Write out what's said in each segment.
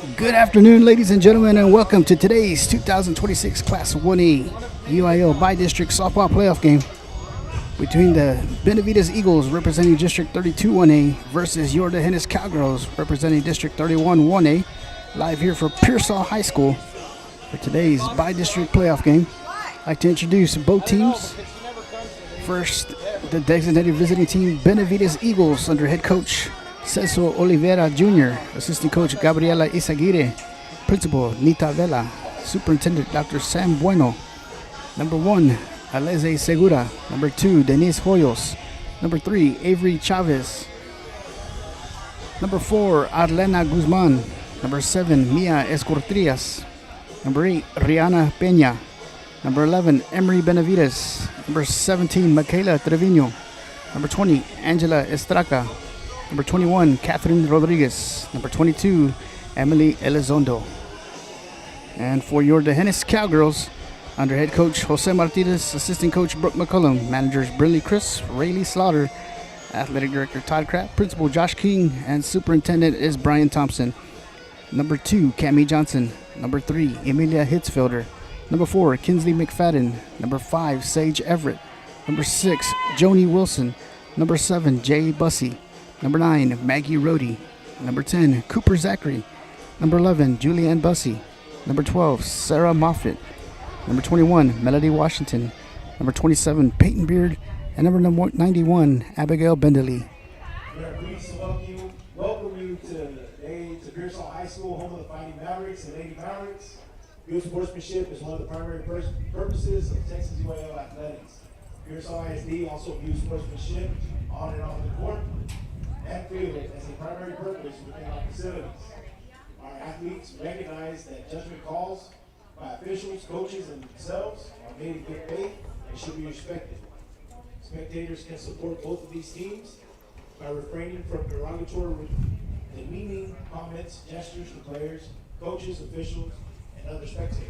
Good afternoon, ladies and gentlemen, and welcome to today's 2026 Class 1A UIL Bi-District Softball Playoff game between the Benavides Eagles representing District 32 1A versus your Benavides Cowgirls representing District 31 1A, live here for Pearsall High School for today's Bi-District Playoff game. I'd like to introduce both teams. First, the designated visiting team, Benavides Eagles, under head coach Celso Oliveira Jr., assistant coach Gabriela Isaguirre, principal Nita Vela, superintendent Dr. Sam Bueno. Number 1, Aleze Segura. Number 2, Denise Hoyos. Number 3, Avery Chavez. Number 4, Arlena Guzman. Number 7, Mia Escortrias. Number 8, Rihanna Peña. Number 11, Emery Benavides. Number 17, Michaela Trevino. Number 20, Angela Estraca. Number 21, Catherine Rodriguez. Number 22, Emily Elizondo. And for your Benavides Cowgirls, under head coach Jose Martinez, assistant coach Brooke McCullum, managers Brinley Chris, Rayleigh Slaughter, athletic director Todd Kraft, principal Josh King, and superintendent is Brian Thompson. Number 2, Cammie Johnson. Number 3, Emilia Hitzfelder. Number 4, Kinsley McFadden. Number 5, Sage Everett. Number 6, Joni Wilson. Number 7, Jay Bussey. Number 9, Maggie Rohde. Number 10, Cooper Zachary. Number 11, Julianne Bussey. Number 12, Sarah Moffitt. Number 21, Melody Washington. Number 27, Peyton Beard. And number 91, Abigail Bendeley. We are pleased to welcome you today to Pearsall High School, home of the Fighting Mavericks and Lady Mavericks. Good sportsmanship is one of the primary purposes of Texas UIL athletics. Pearsall ISD also views sportsmanship on and off the court and field as a primary purpose within our facilities. Our athletes recognize that judgment calls by officials, coaches, and themselves are made in good faith and should be respected. Spectators can support both of these teams by refraining from derogatory, demeaning comments, gestures to players, coaches, officials, and other spectators.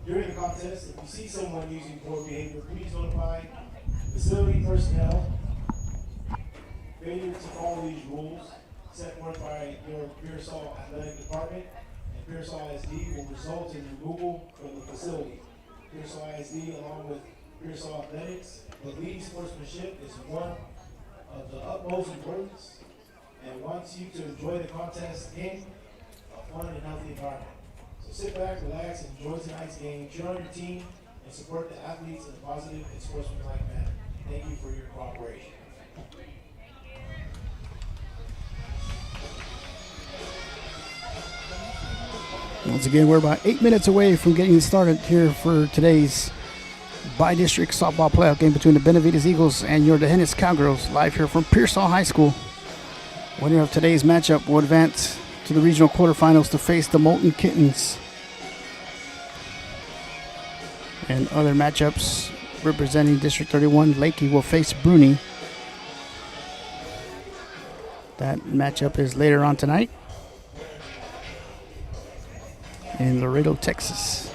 During the contest, if you see someone using poor behavior, please notify facility personnel. Failure to follow these rules set forth by your Pearsall Athletic Department and Pearsall ISD will result in removal from the facility. Pearsall ISD, along with Pearsall Athletics, believes sportsmanship is one of the utmost importance and wants you to enjoy the contest in a fun and healthy environment. So sit back, relax, and enjoy tonight's game, cheer on your team, and support the athletes in a positive and sportsmanlike manner. Thank you for your cooperation. Once again, we're about 8 minutes away from getting started here for today's Bi-District Softball Playoff game between the Benavides Eagles and your Benavides Cowgirls, live here from Pearsall High School. Winner of today's matchup will advance to the regional quarterfinals to face the Molten Kittens. And other matchups representing District 31, Lakey will face Bruni. That matchup is later on tonight in Laredo, Texas.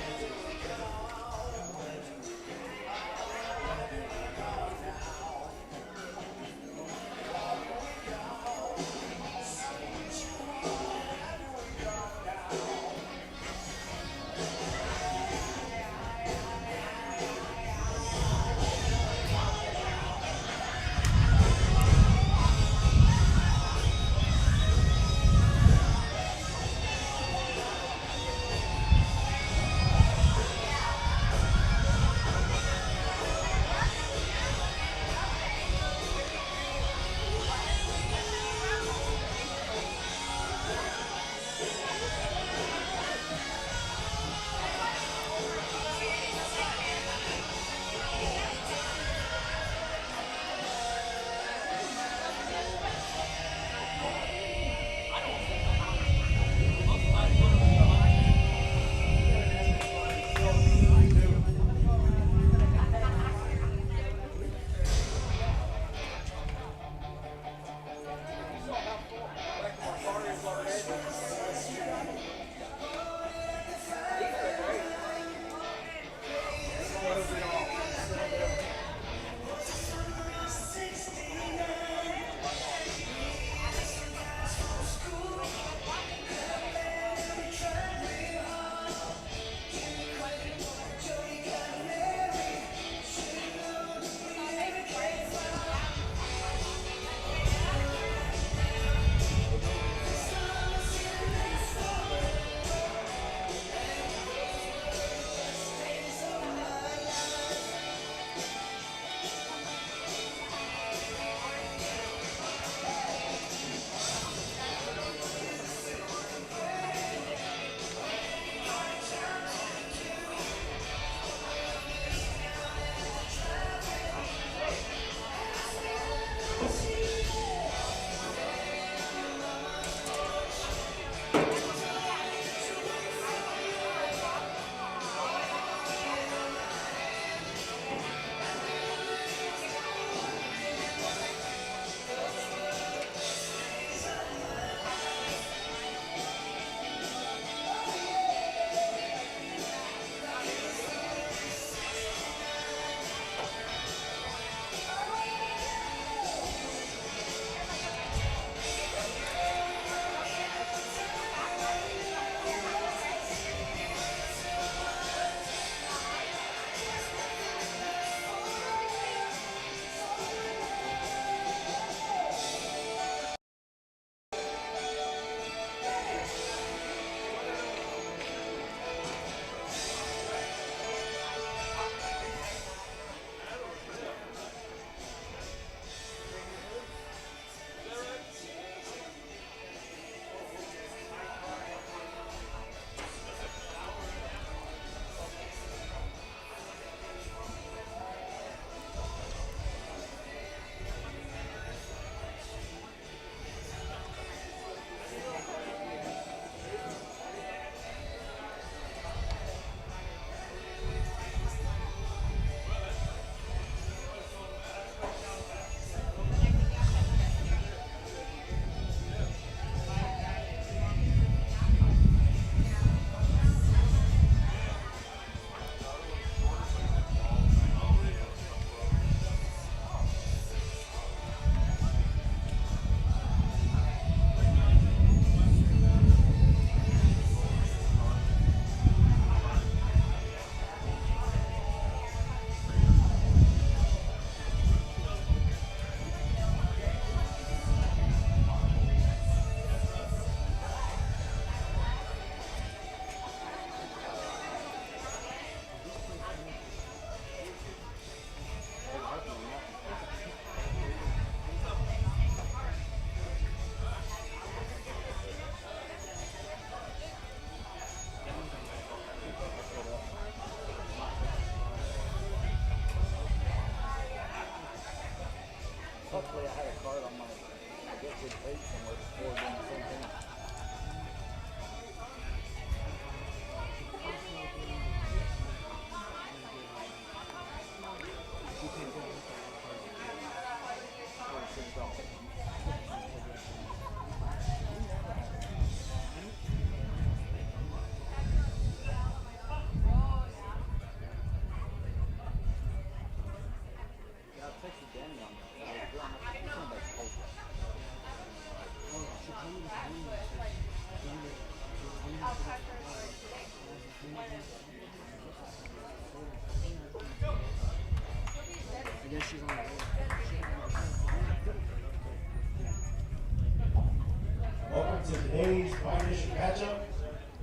Welcome to today's bi-district matchup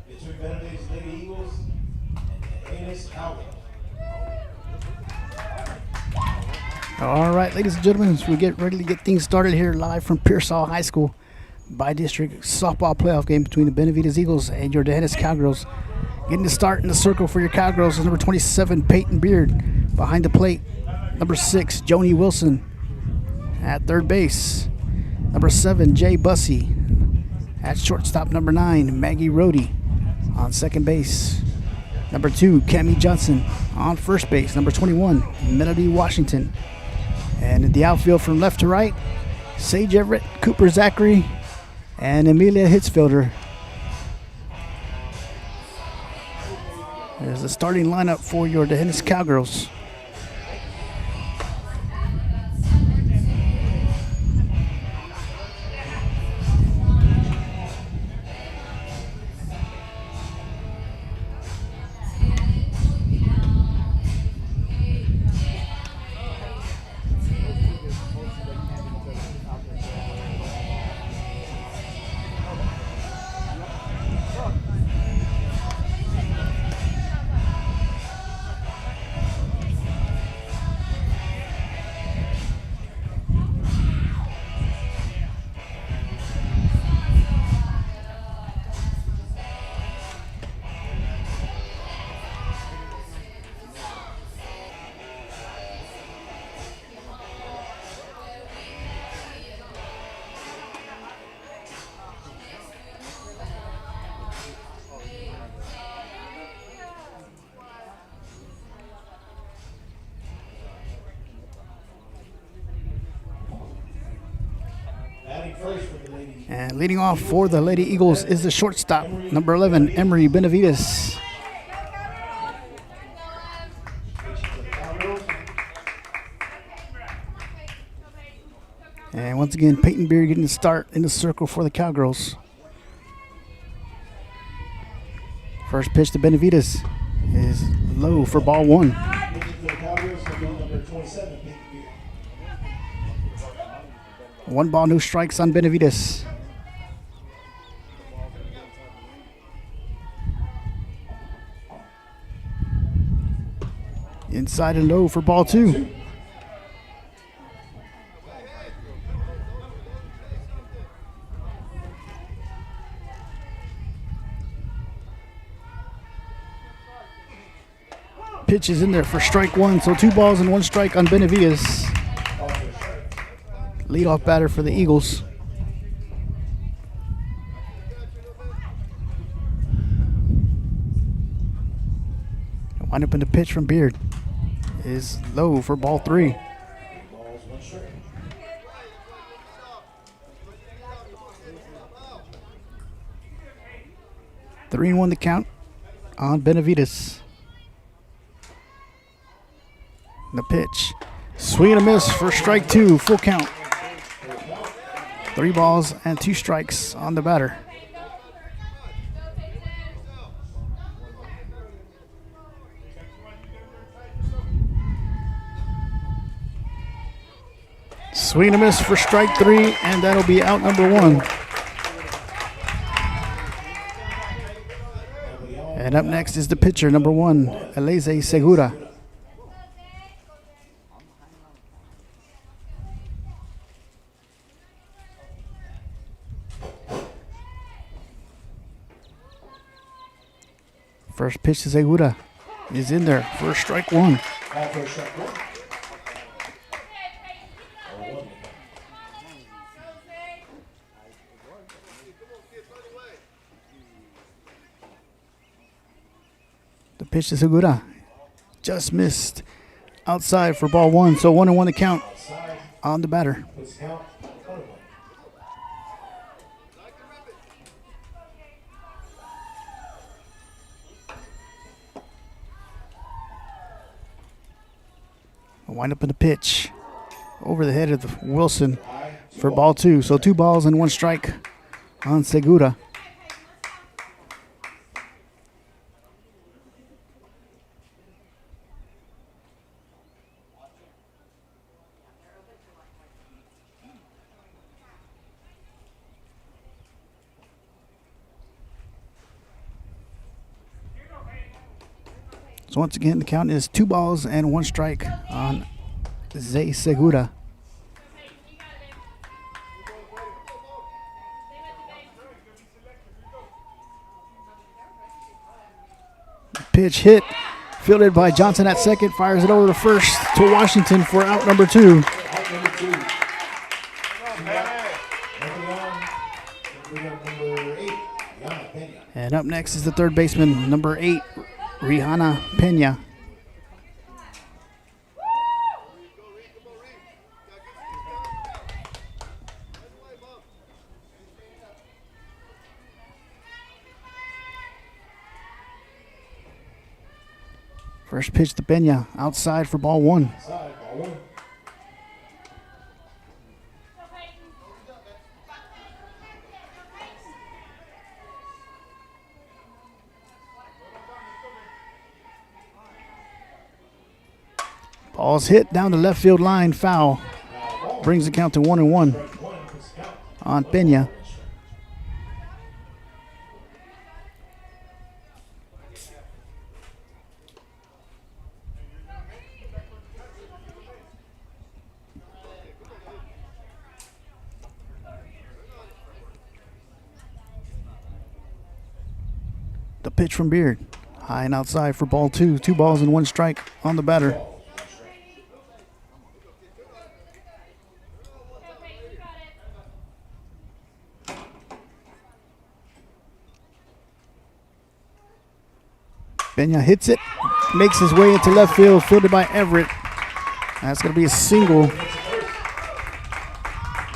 between Benavides Lady Eagles and the Cowgirls. All right, ladies and gentlemen, as we get ready to get things started here live from Pearsall High School, bi-district softball playoff game between the Benavides Eagles and your Dennis Cowgirls. Getting to start in the circle for your Cowgirls is number 27, Peyton Beard. Behind the plate, number 6, Joni Wilson. At third base, number 7, Jay Bussey. At shortstop, number 9, Maggie Rohde. On second base, number 2, Cammie Johnson. On first base, number 21, Melody Washington. And in the outfield from left to right, Sage Everett, Cooper Zachary, and Amelia Hitzfelder. There's the starting lineup for your Dennis Cowgirls. And leading off for the Lady Eagles is the shortstop, number 11, Emery Benavides. And once again, Peyton Beard getting the start in the circle for the Cowgirls. First pitch to Benavides is low for ball 1. One ball, no strikes on Benavides. Inside and low for ball 2. Pitch is in there for strike 1, so 2 balls and 1 strike on Benavides. Leadoff batter for the Eagles. Wind up in the pitch from Beard is low for ball 3. 3-1 the count on Benavides. The pitch. Swing and a miss for strike 2, full count. 3 balls and 2 strikes on the batter. Swing and a miss for strike 3, and that'll be out number 1. And up next is the pitcher, number 1, Elise Segura. First pitch to Segura is in there for strike 1. pitch to Segura. Just missed outside for ball 1. So 1-1 to count on the batter. Wind up in the pitch over the head of Wilson for ball 2. So 2 balls and 1 strike on Segura. So once again, the count is 2 balls and 1 strike on Zay Segura. Pitch hit, fielded by Johnson at second, fires it over to first to Washington for out number 2. And up next is the third baseman, number 8, Rihanna Pena. First pitch to Pena, outside for ball 1. Ball's hit down the left field line, foul. Brings the count to 1-1 on Pena. The pitch from Beard, high and outside for ball 2. 2 balls and 1 strike on the batter. Pena hits it, makes his way into left field, fielded by Everett. That's going to be a single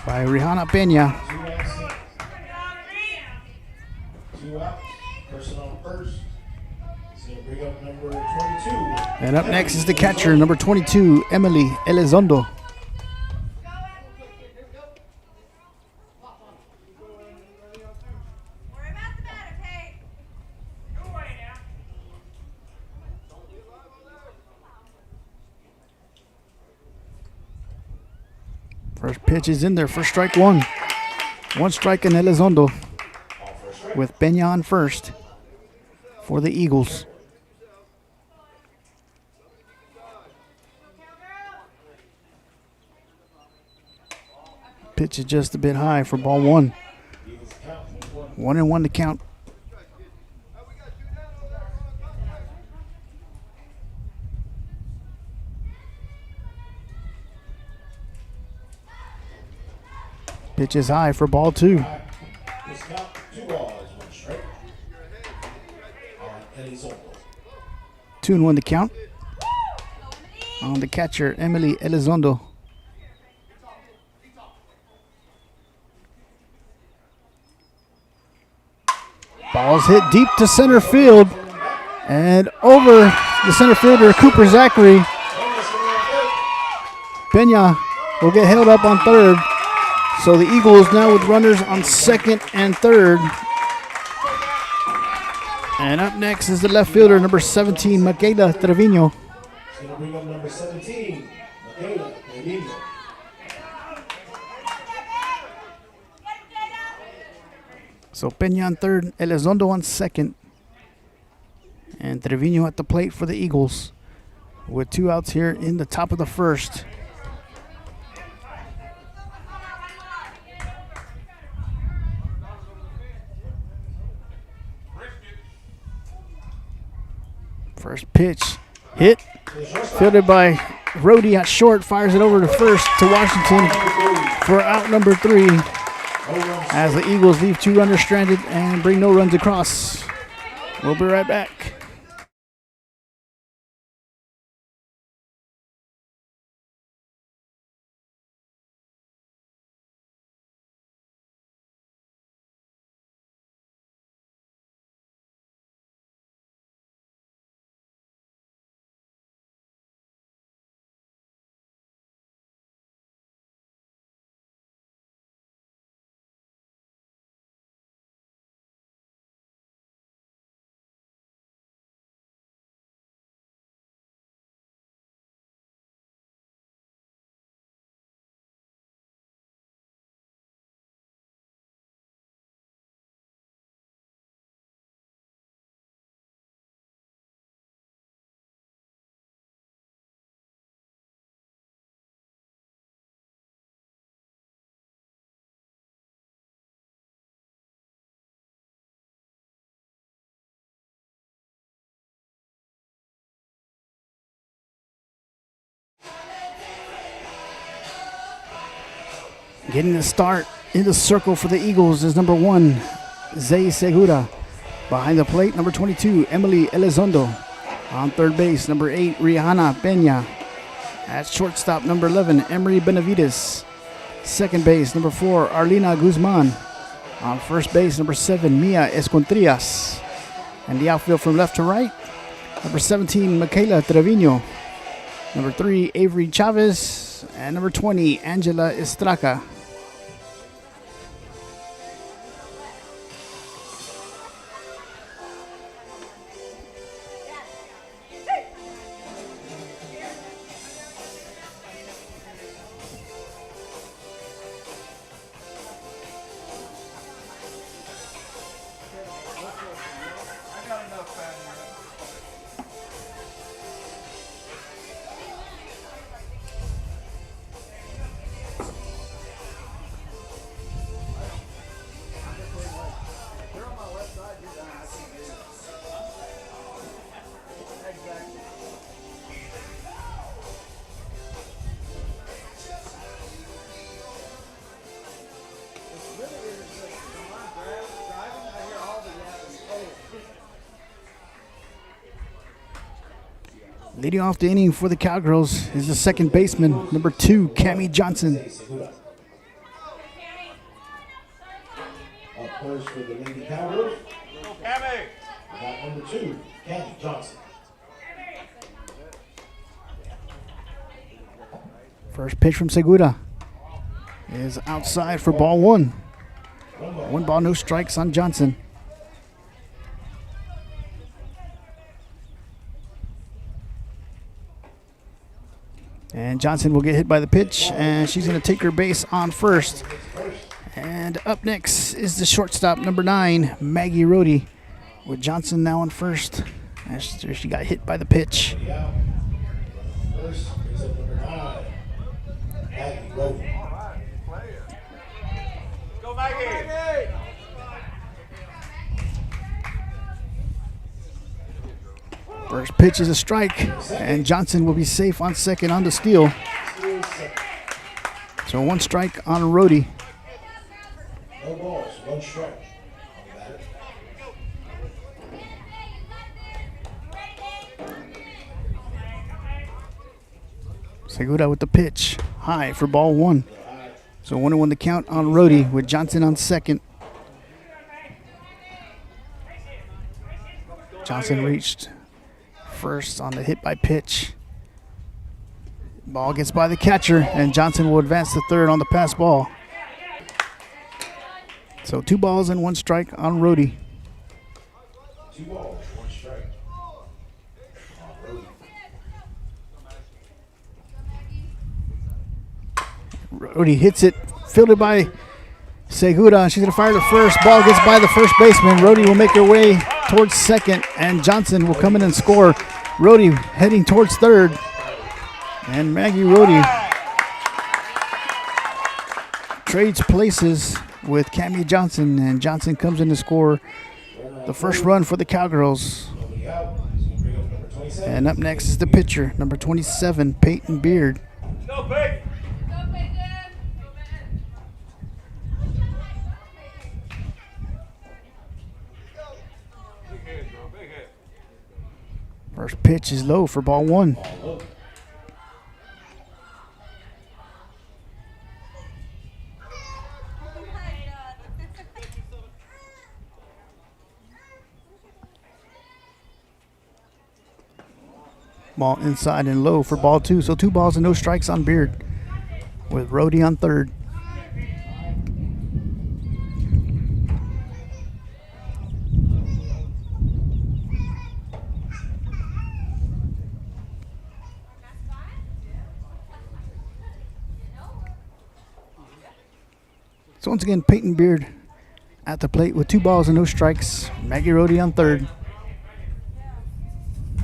by Rihanna Pena. And up next is the catcher, number 22, Emily Elizondo. First pitch is in there for strike 1. 1 strike in Elizondo with Pena on first for the Eagles. Pitch is just a bit high for ball 1. 1-1 to count. Pitch is high for ball 2. 2-1 to count on the catcher, Emily Elizondo. Ball's hit deep to center field and over the center fielder, Cooper Zachary. Pena will get held up on third. So the Eagles now with runners on second and third. And up next is the left fielder, number 17, Michaela Trevino. Number 17, Michaela Trevino. So Pena on third, Elizondo on second. And Trevino at the plate for the Eagles with 2 outs here in the top of the first. First pitch, hit, fielded by Rhodey at short, fires it over to first to Washington for out number 3 as the Eagles leave 2 runners stranded and bring no runs across. We'll be right back. Getting the start in the circle for the Eagles is number 1, Zay Segura. Behind the plate, number 22, Emily Elizondo. On third base, number 8, Rihanna Peña. At shortstop, number 11, Emery Benavides. Second base, number 4, Arlina Guzman. On first base, number 7, Mia Escontrias. And the outfield from left to right, number 17, Michaela Trevino. Number 3, Avery Chavez. And number 20, Angela Estraca. Leading off the inning for the Cowgirls is the second baseman, number 2, Cammie Johnson. Up first for the Lady Cowgirls. We got number 2, Cammie Johnson. First pitch from Segura is outside for ball 1. 1 ball, no strikes on Johnson. And Johnson will get hit by the pitch, and she's going to take her base on first. And up next is the shortstop, number 9, Maggie Rohde, with Johnson now on first. And she got hit by the pitch. First is up number 9, Maggie Rohde. Go Maggie! First pitch is a strike, and Johnson will be safe on second on the steal. So 1 strike on Rohde. No balls, 1 strike on the batter. Segura with the pitch, high for ball 1. So 1-1 the count on Rohde with Johnson on second. Johnson reached first on the hit by pitch. Ball gets by the catcher, and Johnson will advance to third on the pass ball. So 2 balls and 1 strike on Rohde. 2 balls, 1 strike on Rohde. Rohde hits it, fielded by Segura. She's going to fire the first. Ball gets by the first baseman. Rohde will make her way towards second, and Johnson will come in and score. Rohde heading towards third, and Maggie Rohde trades places with Cammie Johnson, and Johnson comes in to score the first run for the Cowgirls. And up next is the pitcher, number 27, Peyton Beard. Go Peyton! First pitch is low for ball 1. Ball inside and low for ball 2. So 2 balls and no strikes on Beard, with Rohde on third. So once again, Peyton Beard at the plate with 2 balls and no strikes. Maggie Rohde on third.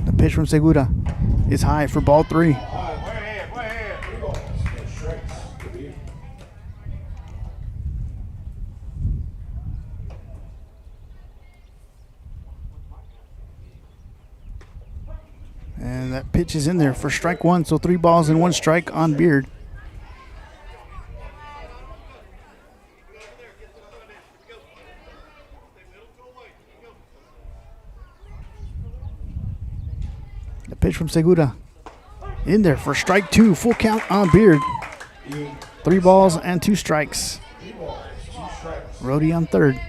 The pitch from Segura is high for ball 3. Way ahead, way ahead. 3 balls, 1 strike for Beard. And that pitch is in there for strike 1. So 3 balls and 1 strike on Beard. The pitch from Segura. In there for strike 2. Full count on Beard. 3 balls and 2 strikes. 3 balls, 2 strikes. Rhodey on third.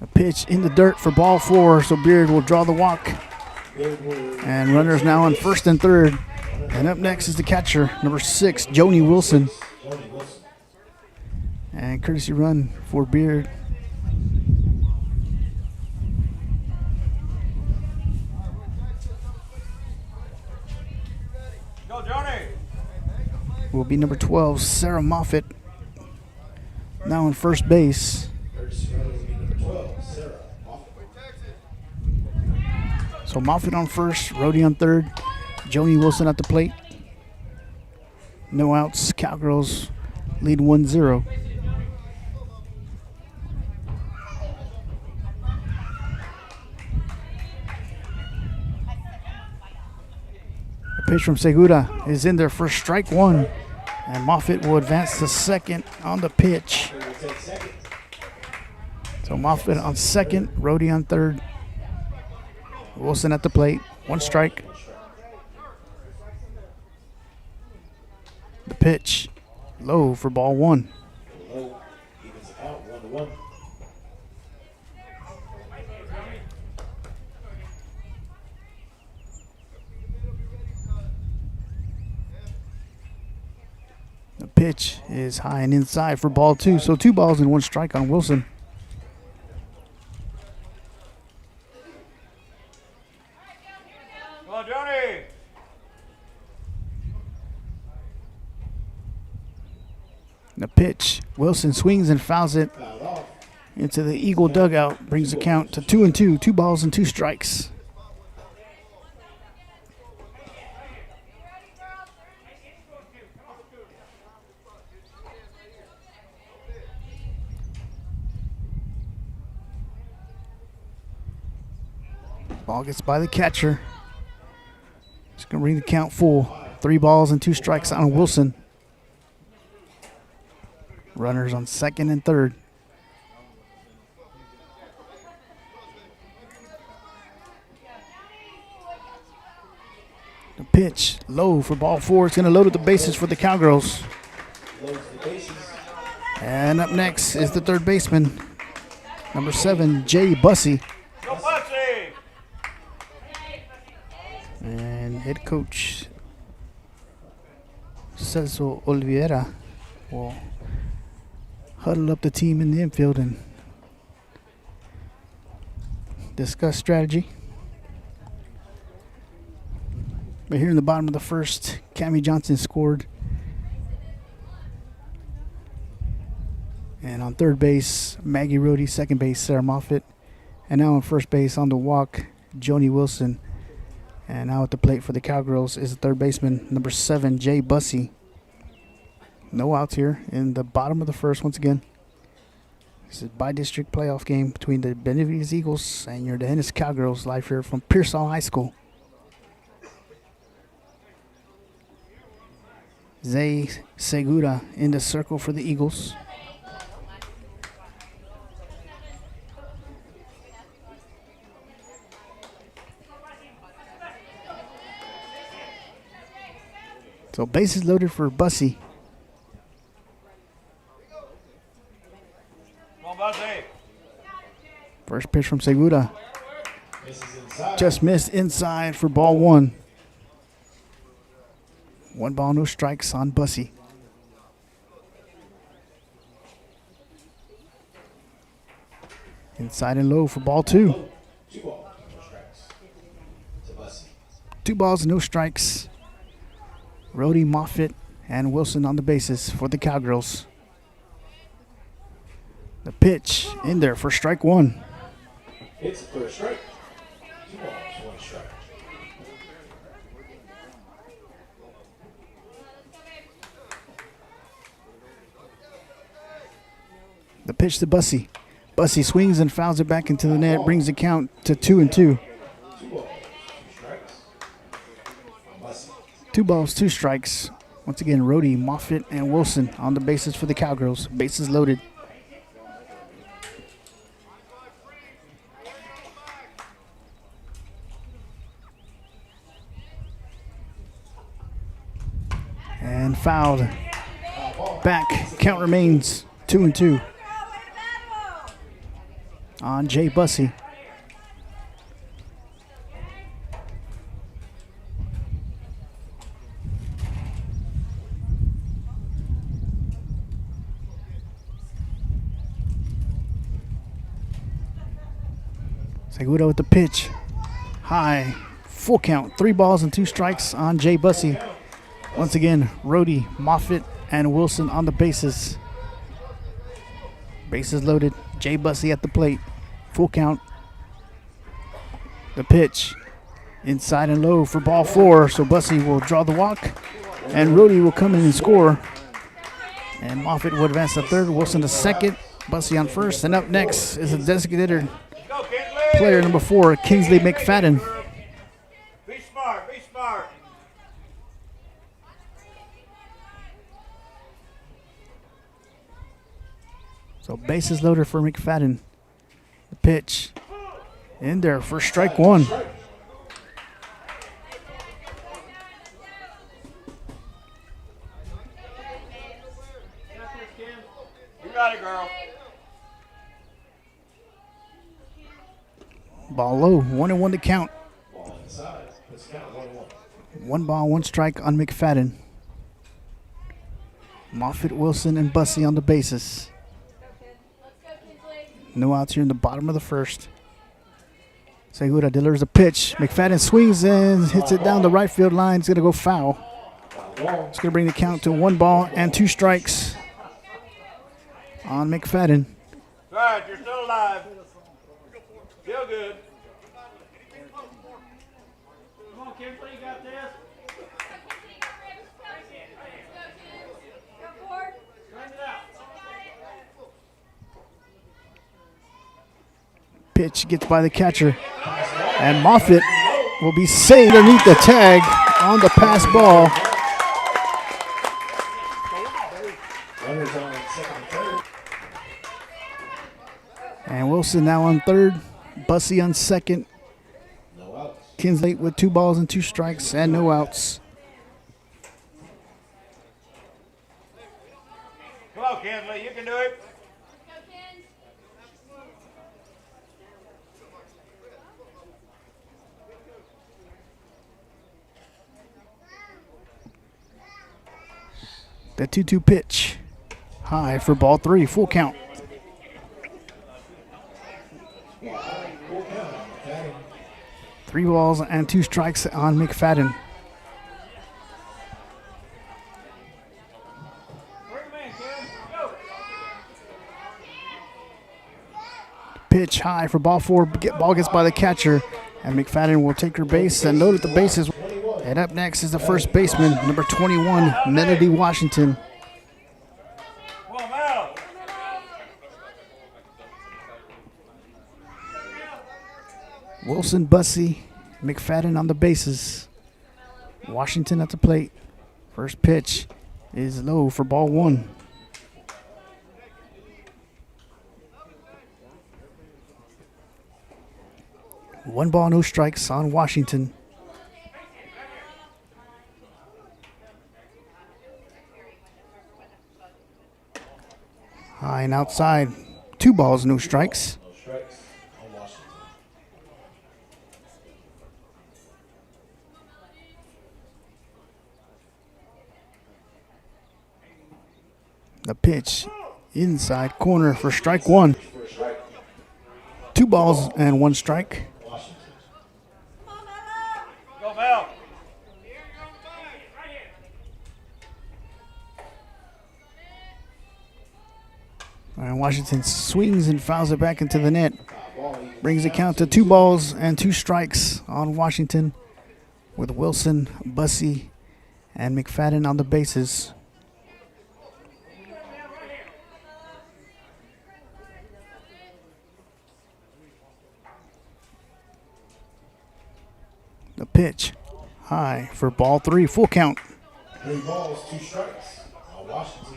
A pitch in the dirt for ball 4, so Beard will draw the walk. And runners now on first and third. And up next is the catcher, number 6, Joni Wilson. And courtesy run for Beard. Go, Johnny. Will be number 12, Sarah Moffitt. Now in first base. So Moffitt on first, Rhodey on third, Joni Wilson at the plate. No outs. Cowgirls lead 1-0. A pitch from Segura is in there for strike 1. And Moffitt will advance to second on the pitch. So Moffitt on second, Rhodey on third. Wilson at the plate. 1 strike. The pitch. Low for ball 1. Low, evens it out, 1-1. The pitch is high and inside for ball 2. So 2 balls and 1 strike on Wilson. Go, Johnny. The pitch. Wilson swings and fouls it Fouled off. into the Eagle dugout. Brings the count to 2-2. 2 balls and 2 strikes. Ball gets by the catcher. Just going to bring the count full. 3 balls and 2 strikes on Wilson. Runners on second and third. The pitch low for ball 4. It's going to load at the bases for the Cowgirls. Loads the bases. And up next is the third baseman, number 7, Jay Bussey. Go, Bussy. And head coach Celso Oliveira will huddle up the team in the infield and discuss strategy. But here in the bottom of the first, Cammie Johnson scored. And on third base, Maggie Rhodey. Second base, Sarah Moffitt. And now on first base on the walk, Joni Wilson. And now at the plate for the Cowgirls is the third baseman, number 7, Jay Bussey. No outs here in the bottom of the first once again. This is a bi-district playoff game between the Benavides Eagles and your Dennis Cowgirls, live here from Pearsall High School. Zay Segura in the circle for the Eagles. So bases loaded for Bussey. Come on, Bussy. First pitch from Segura. Misses inside. Just missed inside for ball 1. 1 ball, no strikes on Bussey. Inside and low for ball 2. 2 balls, no strikes. To Bussey. 2 balls, no strikes. Rhodey, Moffitt, and Wilson on the bases for the Cowgirls. The pitch in there for strike 1. It's a first strike. 2 balls, 1 strike. The pitch to Bussey. Bussey swings and fouls it back into the net, brings the count to 2-2. 2 balls, 2 strikes. On Bussey. 2 balls, 2 strikes Once again, Rhodey, Moffitt, and Wilson on the bases for the Cowgirls. Bases loaded. And fouled. Back. Count remains 2-2 on Jay Bussey. Segura with the pitch. High. Full count. 3 balls and 2 strikes on Jay Bussey. Once again, Rhodey, Moffitt, and Wilson on the bases. Bases loaded. Jay Bussey at the plate. Full count. The pitch. Inside and low for ball 4. So Bussey will draw the walk. And Rhodey will come in and score. And Moffitt will advance to third. Wilson to second. Bussey on first. And up next is a designated player number 4, Kingsley McFadden. Be smart, be smart. So bases loaded for McFadden. The pitch in there for strike 1. You got it, girl. Ball low, 1-1 to count. Ball inside. Let's count 1-1. 1 ball, 1 strike on McFadden. Moffitt, Wilson, and Bussey on the bases. No outs here in the bottom of the first. Segura delivers a pitch. McFadden swings and hits it down the right field line. It's going to go foul. It's going to bring the count to 1 ball and 2 strikes on McFadden. All right, you're still alive. Feel good. Come on, Kimberly, you got this. Pitch gets by the catcher. And Moffitt will be saved underneath the tag on the pass ball. Runners on second and third. And Wilson now on third. Bussey on second. No outs. Kinsley with 2 balls and 2 strikes and no outs. Come on, Kinsley, you can do it. The 2-2 pitch. High for ball 3. Full count. Full count. McFadden. 3 balls and 2 strikes on McFadden. Bring him in, kid. Go. Pitch high for ball 4. Ball gets by the catcher. And McFadden will take her base and load at the bases. And up next is the first baseman, number 21, Melody Washington. Come on, Mel. Wilson, Bussey, McFadden on the bases. Washington at the plate. First pitch is low for ball 1. One ball, no strikes on Washington. High and outside. 2 balls, no strikes. No strikes on Washington. The pitch inside corner for strike 1. For a strike. 2 balls and 1 strike. Washington. Go, Mel. And Washington swings and fouls it back into the net. Ball even. Brings the count to 2 balls and 2 strikes on Washington, with Wilson, Bussey, and McFadden on the bases. The pitch high for ball 3. Full count. 3 balls, 2 strikes on Washington.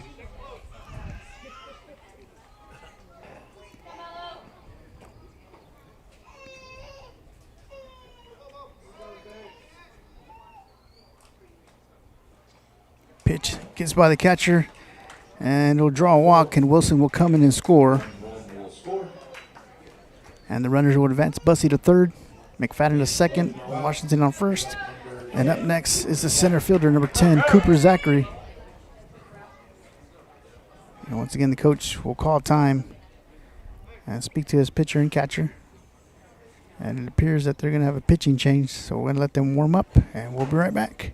Pitch gets by the catcher, and it'll draw a walk, and Wilson will come in and score. And the runners will advance Bussey to third, McFadden to second, Washington on first. And up next is the center fielder, number 10, Cooper Zachary. And once again, the coach will call time and speak to his pitcher and catcher. And it appears that they're going to have a pitching change, so we're going to let them warm up, and we'll be right back.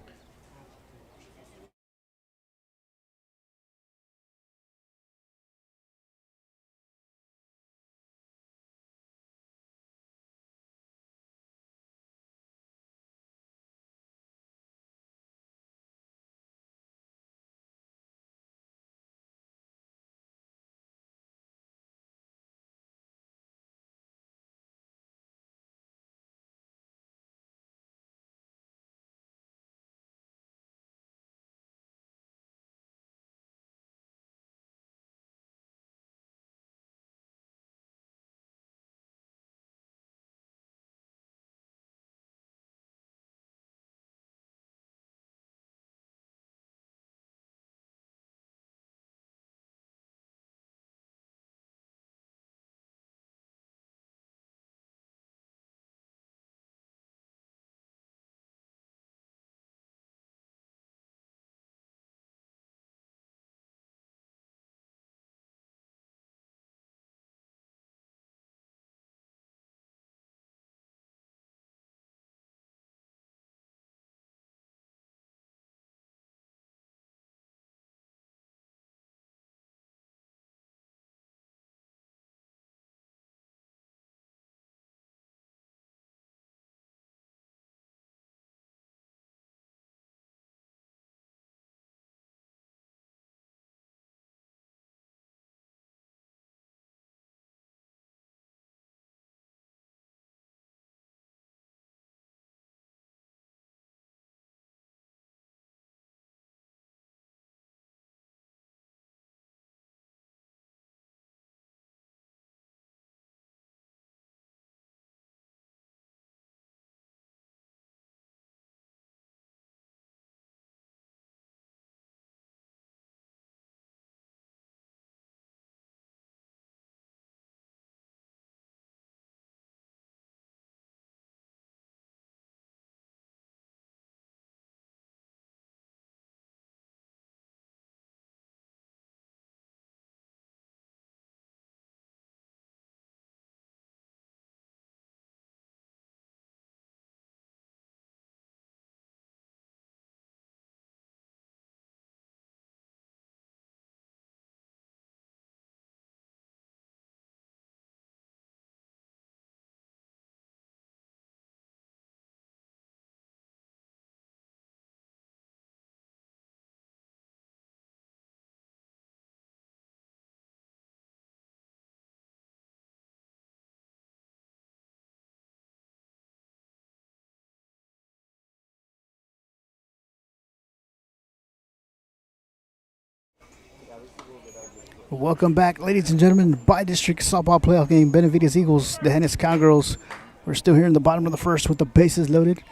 Welcome back, ladies and gentlemen. By-district softball playoff game, Benavides Eagles, the Hennis Cowgirls. We're still here in the bottom of the first with the bases loaded,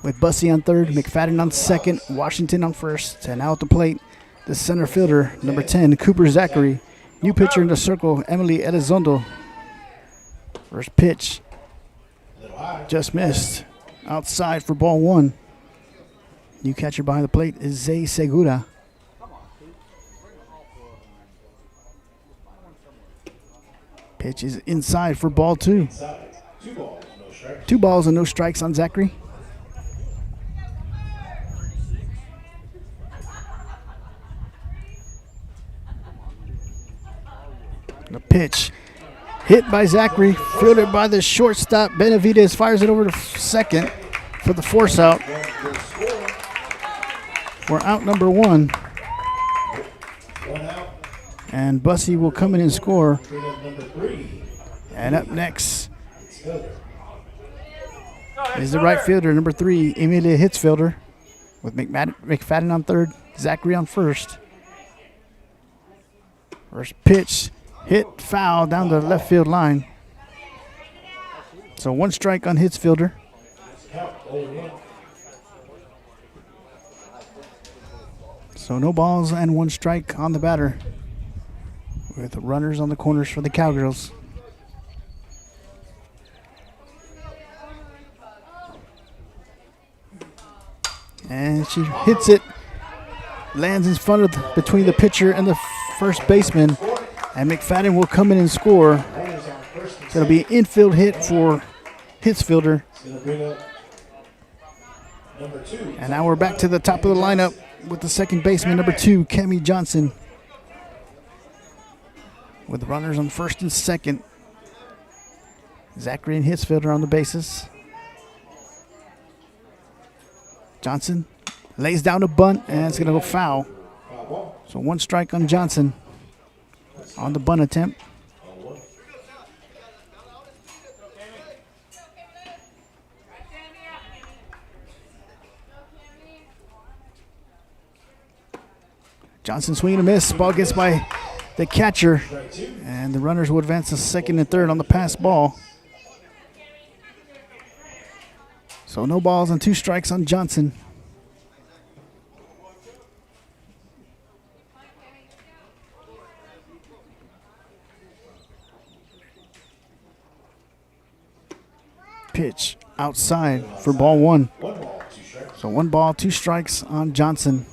with Bussey on third, McFadden on second, Washington on first. And now at the plate, the center fielder, number 10, Cooper Zachary. New pitcher in the circle, Emily Elizondo. First pitch, just missed. Outside for ball 1. New catcher behind the plate is Zay Segura. Pitch is inside for ball 2. 2 balls and no strikes on Zachary. The pitch hit by Zachary, fielded by the shortstop. Benavides fires it over to second for the force out. We're out number 1. And Bussey will come in and score. And up next is the right fielder, number 3, Emilia Hitzfelder, with McFadden on third, Zachary on first. First pitch, hit, foul down the left field line. So 1 strike on Hitzfielder. So no balls and 1 strike on the batter, with runners on the corners for the Cowgirls. And she hits it, lands in front of between the pitcher and the first baseman, and McFadden will come in and score. It's going to be an infield hit for Hitzfielder. And now we're back to the top of the lineup with the second baseman, number 2, Kemi Johnson, with runners on first and second. Zachary and Hitzfielder on the bases. Johnson lays down a bunt, and it's going to go foul. So 1 strike on Johnson on the bunt attempt. Johnson swing and a miss. Ball gets by the catcher, and the runners will advance to second and third on the pass ball. So no balls and 2 strikes on Johnson. Pitch outside for ball 1. So 1 ball, 2 strikes on Johnson.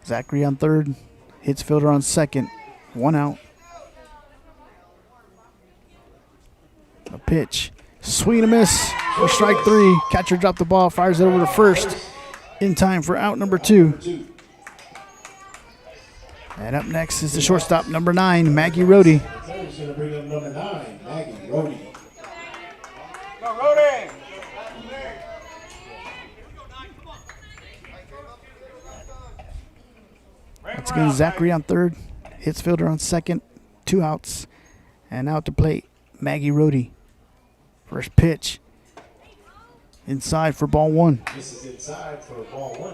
Zachary on third, Hitzfielder on second, 1 out. A pitch, swing and a miss for strike 3. Catcher dropped the ball, fires it over to first in time for out number 2. And up next is the shortstop, number 9, Maggie Rohde. He's going to bring up number 9, Maggie Rohde. Go, Rohde! Once again, Zachary on third, Hitzfielder on second, 2 outs. And out to plate, Maggie Rohde. First pitch, inside for ball 1. This is inside for ball 1.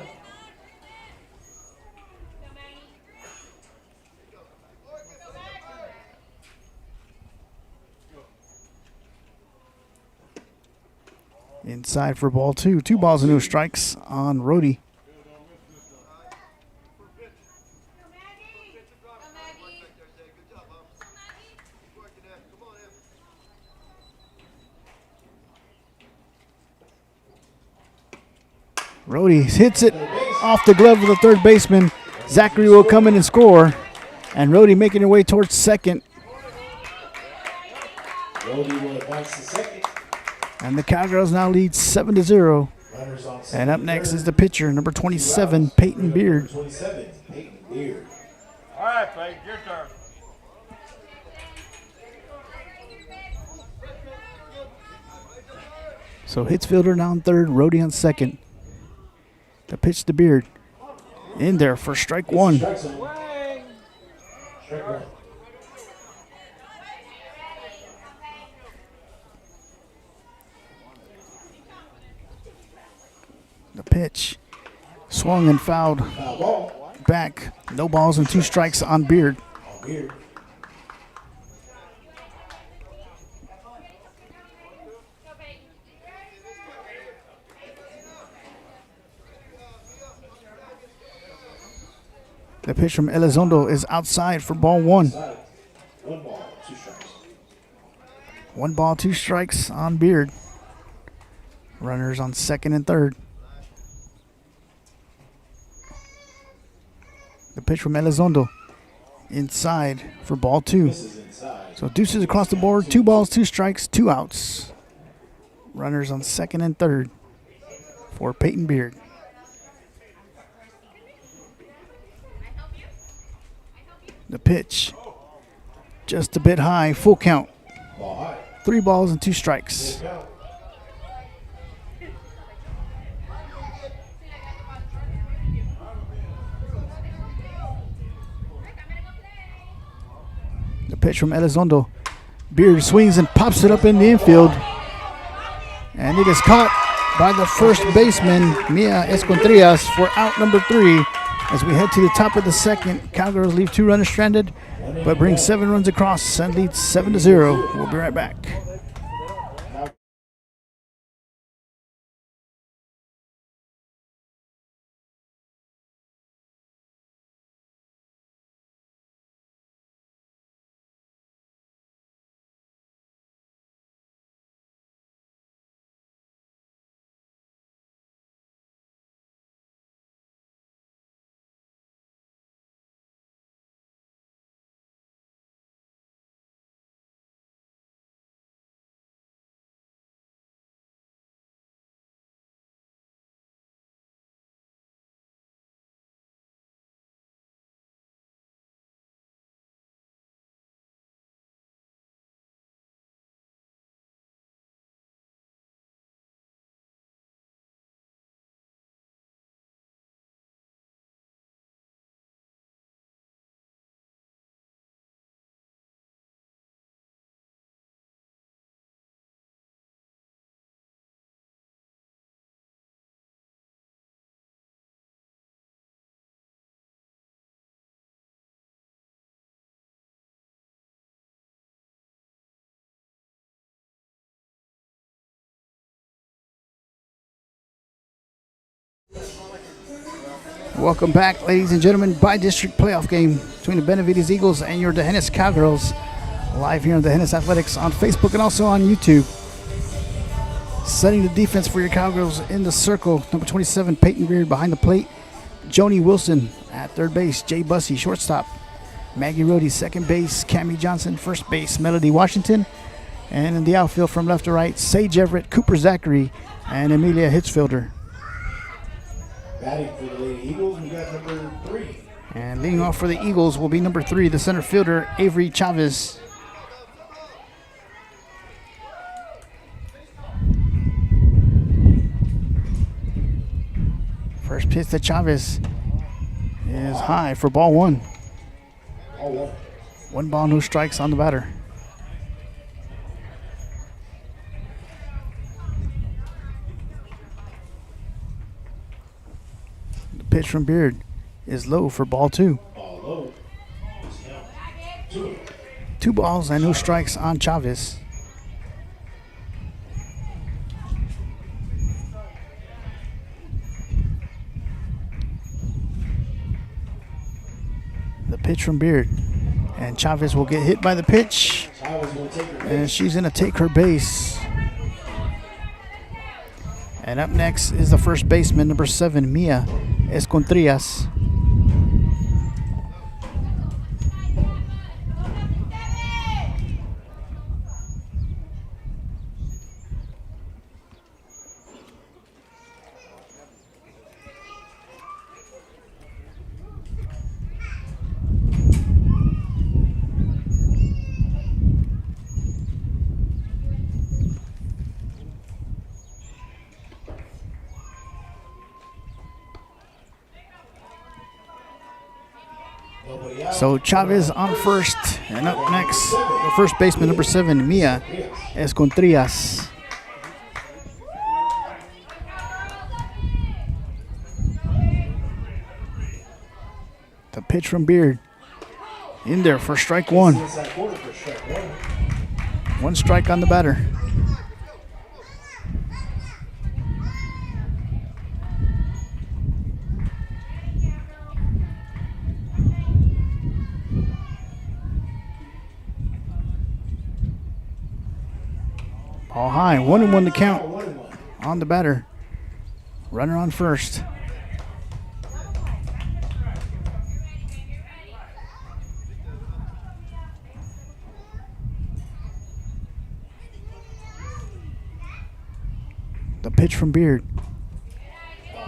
Inside for ball 2. 2 balls and no strikes on Rohde. Rohde hits it off the glove of the third baseman. Zachary will come in and score. And Rohde making her way towards second. Rohde will advance to second. And the Cowgirls now lead 7-0. Runners on And second up next is the pitcher, number 27, Peyton Beard. 27, Peyton Beard. All right, Peyton, your turn. So Hitzfielder now on third, Rohde on second. The pitch to Beard. In there for strike 1. Strike 1. The pitch swung and fouled Foul ball. back. No balls and 2 strikes on Beard. On Beard. The pitch from Elizondo is outside for ball 1. Inside. 1 ball, 2 strikes. 1 ball, 2 strikes on Beard. Runners on second and third. The pitch from Elizondo inside for ball 2. This is inside. So deuces across the board. 2 balls, 2 strikes, 2 outs. Runners on second and third for Peyton Beard. The pitch just a bit high. Full count. Ball high. 3 balls and 2 strikes. Good count. The pitch from Elizondo. Beard swings and pops it up in the infield. And it is caught by the first baseman, Mia Escontrias, for out number 3. As we head to the top of the second, Cowgirls leave 2 runners stranded, but bring 7 runs across and lead 7-0. We'll be right back. Welcome back, ladies and gentlemen, by-district playoff game between the Benavides Eagles and your D'Hanis Cowgirls. Live here on D'Hanis Athletics on Facebook and also on YouTube. Setting the defense for your Cowgirls in the circle, number 27, Peyton Greer behind the plate. Joni Wilson at third base. Jay Bussey, shortstop. Maggie Rohde, second base. Cammie Johnson, first base. Melody Washington. And in the outfield from left to right, Sage Everett, Cooper Zachary, and Amelia Hitzfelder. Batting for the Lady Eagles, we got number 3. And leading off for the Eagles will be number 3, the center fielder, Avery Chavez. First pitch to Chavez is high for ball 1. Ball 1. 1 ball, no strikes on the batter. Pitch from Beard is low for ball 2. Ball low. 2. 2 balls and no strikes on Chavez. The pitch from Beard. And Chavez will get hit by the pitch. And she's going to take her base. And up next is the first baseman, number 7, Mia Escontrias. So Chavez on first, and up next, the first baseman, number 7, Mia Escontrias. The pitch from Beard, in there for strike 1. 1 strike on the batter. Ball high, 1-1 to count on the batter. Runner on first. The pitch from Beard.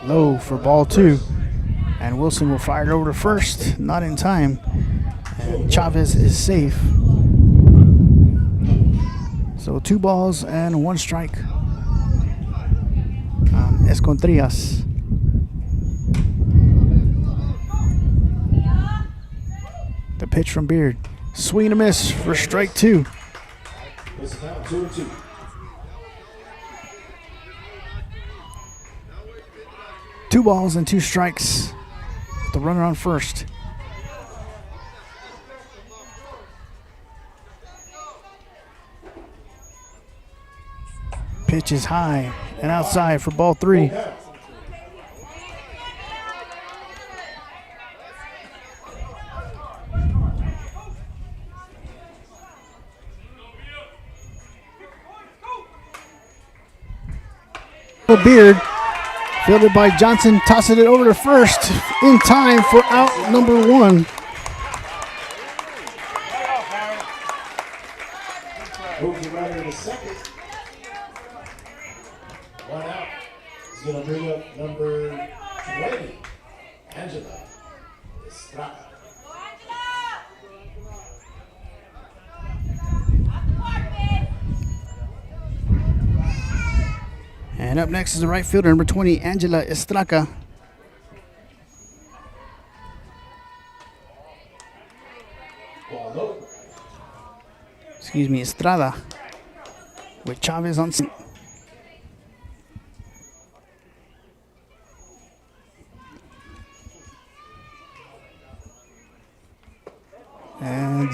Low for ball 2. And Wilson will fire it over to first. Not in time. And Chavez is safe. So 2 balls and 1 strike on Escontrias. The pitch from Beard. Swing and a miss for strike 2. 2 balls and 2 strikes. The runner on first. Pitch is high and outside for ball 3. Beard, fielded by Johnson, tosses it over to first in time for out number 1. Moves the runner to second. 1 out. He's going to bring up number 20, Angela Estrada. And up next is the right fielder, number 20, Angela Estrada. Excuse me, Estrada. With Chavez on. And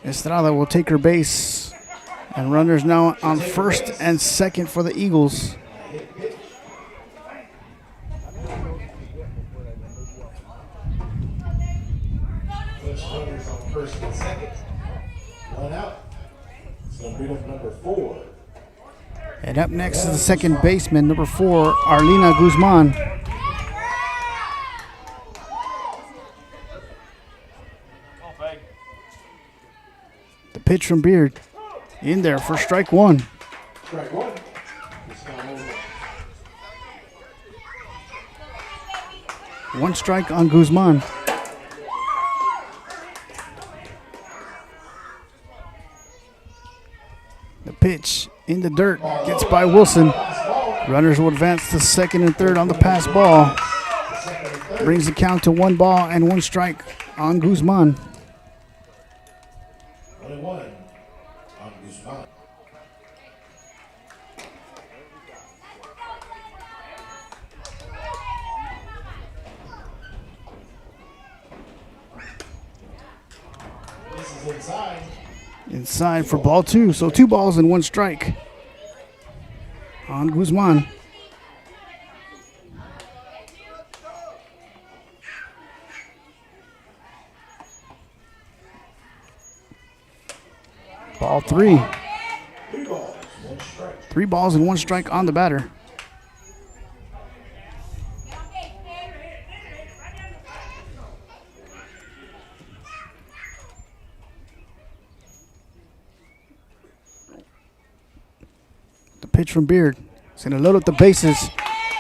Estrada will take her base. And runners now on first and second for the Eagles. Runners on first and second. 1 out. It's going to bring up number 4. And up next is the second baseman, number 4, Arlena Guzman. The pitch from Beard. In there for strike 1. Strike 1. One strike on Guzman. The pitch in the dirt gets by Wilson. Runners will advance to second and third on the pass ball. Brings the count to 1 ball and 1 strike on Guzman. 1-1 on Guzman. This is inside. Inside for ball 2. So 2 balls and 1 strike on Guzman. Ball 3. 3 balls and 1 strike on the batter. Pitch from Beard. He's going to load up the bases.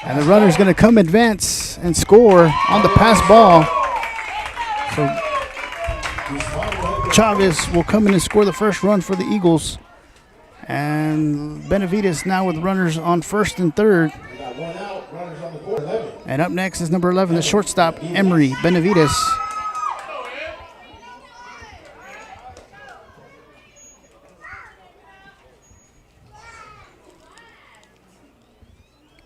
And the runner's going to come advance and score on the pass ball. So Chavez will come in and score the first run for the Eagles. And Benavides now with runners on first and third. And up next is number 11, the shortstop, Emery Benavides.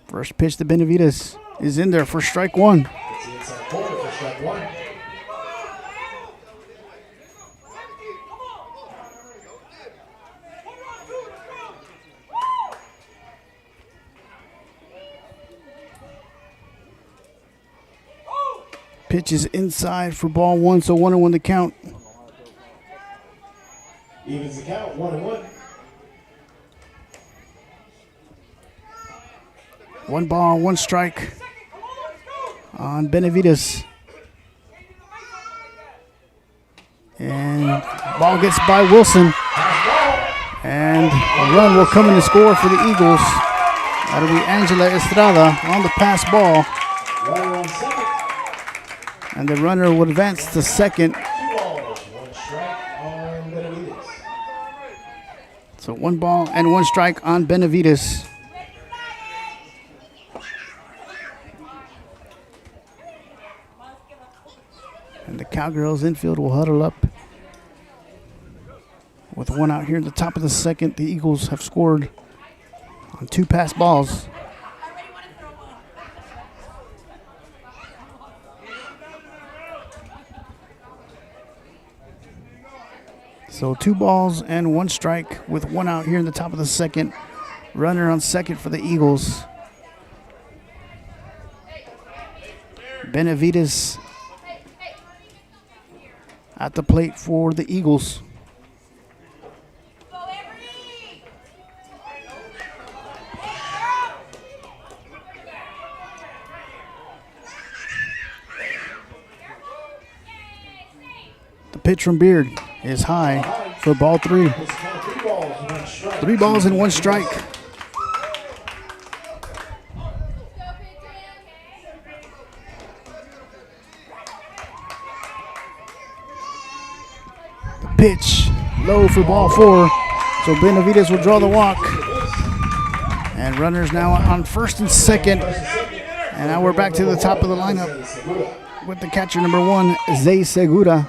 First pitch to Benavides is in there for strike 1. Pitch is inside for ball 1, so 1-1 to count. Evens the count, 1-1. 1 ball, 1 strike on Benavides. And ball gets by Wilson. And a run will come in to score for the Eagles. That'll be Angela Estrada on the pass ball. Runner on second. And the runner will advance to second. 2 balls, 1 strike on Benavides. So 1 ball and 1 strike on Benavides. And the Cowgirls infield will huddle up. With 1 out here in the top of the second, the Eagles have scored on 2 pass balls. So 2 balls and 1 strike with 1 out here in the top of the second. Runner on second for the Eagles. Benavides at the plate for the Eagles. The pitch from Beard is high for ball 3. 3 balls and 1 strike. The pitch low for ball 4. So Benavides will draw the walk. And runners now on first and second. And now we're back to the top of the lineup with the catcher number 1, Zay Segura.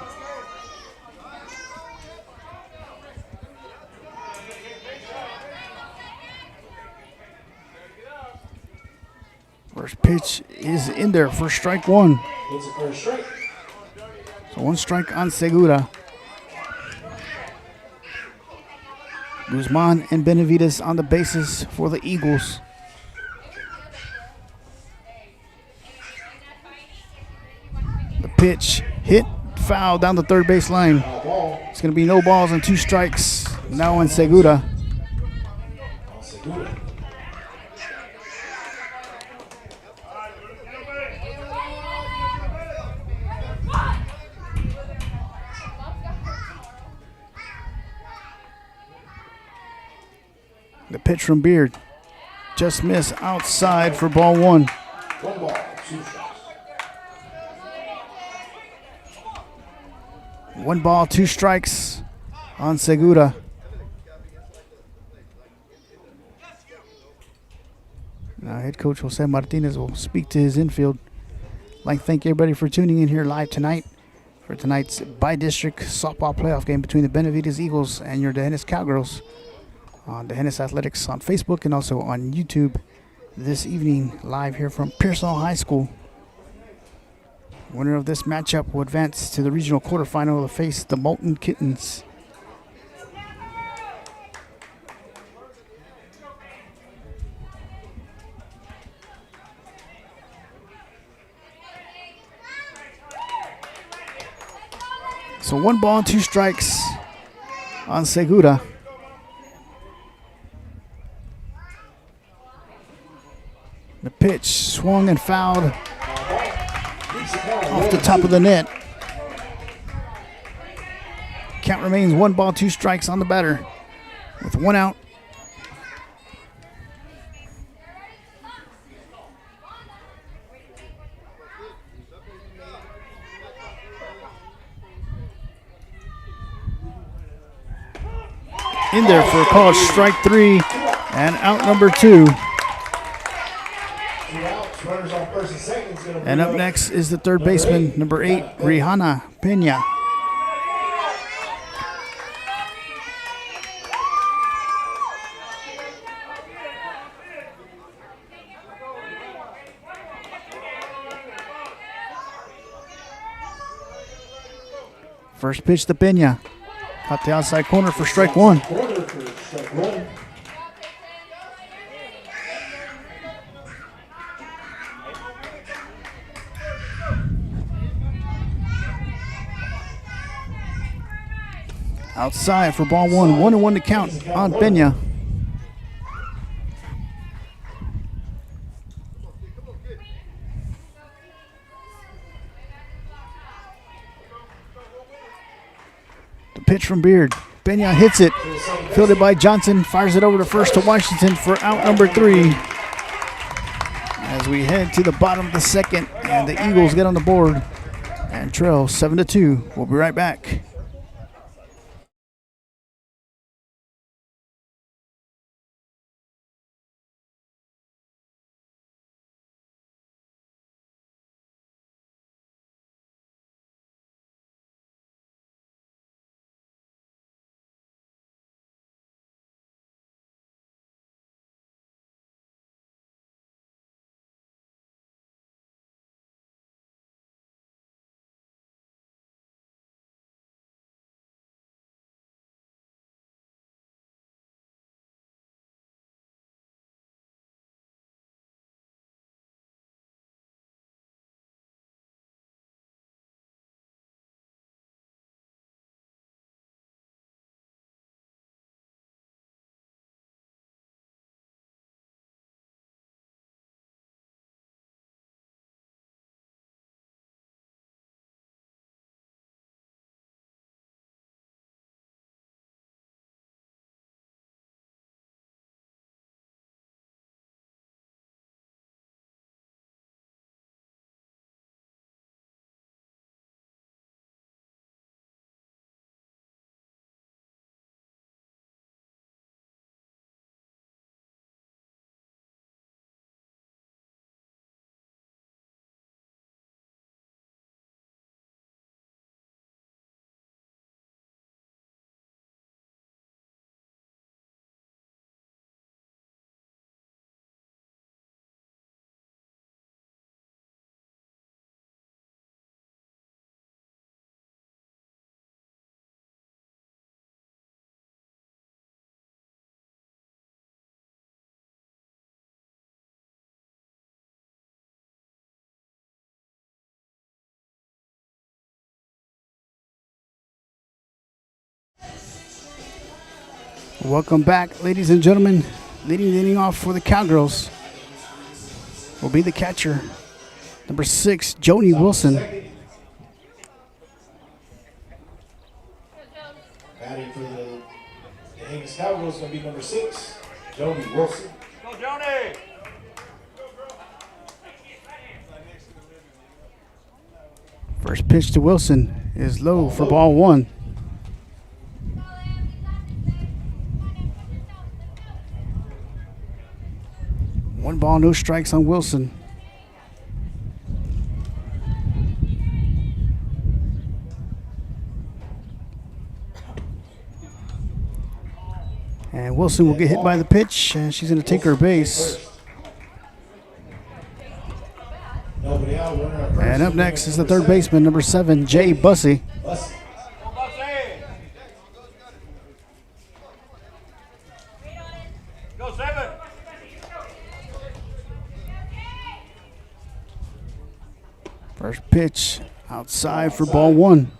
First pitch is in there for strike 1. It's a first strike. So 1 strike on Segura. Guzman and Benavides on the bases for the Eagles. The pitch hit foul down the third base line. It's going to be no balls and 2 strikes now on Segura. The pitch from Beard just missed outside for ball 1. 1 ball, 2 strikes. 1 ball, 2 strikes on Segura. Now head coach Jose Martinez will speak to his infield. I'd like to thank everybody for tuning in here live tonight for tonight's bi-district softball playoff game between the Benavides Eagles and your Dehennis Cowgirls on Dehennis Athletics on Facebook and also on YouTube this evening, live here from Pearsall High School. Winner of this matchup will advance to the regional quarterfinal to face the Molten Kittens. So 1 ball and 2 strikes on Segura. The pitch swung and fouled off the top of the net. Count remains 1 ball, 2 strikes on the batter with 1 out. In there for a call, strike 3 and out number 2. And up next is the third baseman, number 8, Rihanna Pena. First pitch to Pena. Caught the outside corner for strike 1. Outside for ball 1. 1-1 to count on Pena. The pitch from Beard. Pena hits it. Fielded by Johnson. Fires it over to first to Washington for out number 3. As we head to the bottom of the second, and the Eagles get on the board and trail 7-2. We'll be right back. Welcome back, ladies and gentlemen. Leading off for the Cowgirls will be the catcher, number 6, Joni Wilson. Batting for the Haines Cowgirls is going to be number 6, Joni Wilson. Go, Joni! First pitch to Wilson is low for ball 1. One ball, no strikes on Wilson. And Wilson will get hit by the pitch, and she's going to take her base. Nobody out, runner at first. And up next is the third baseman, number 7, Jay Bussey. Bussey. Go, Bussy! Go, 7! First pitch outside for ball 1.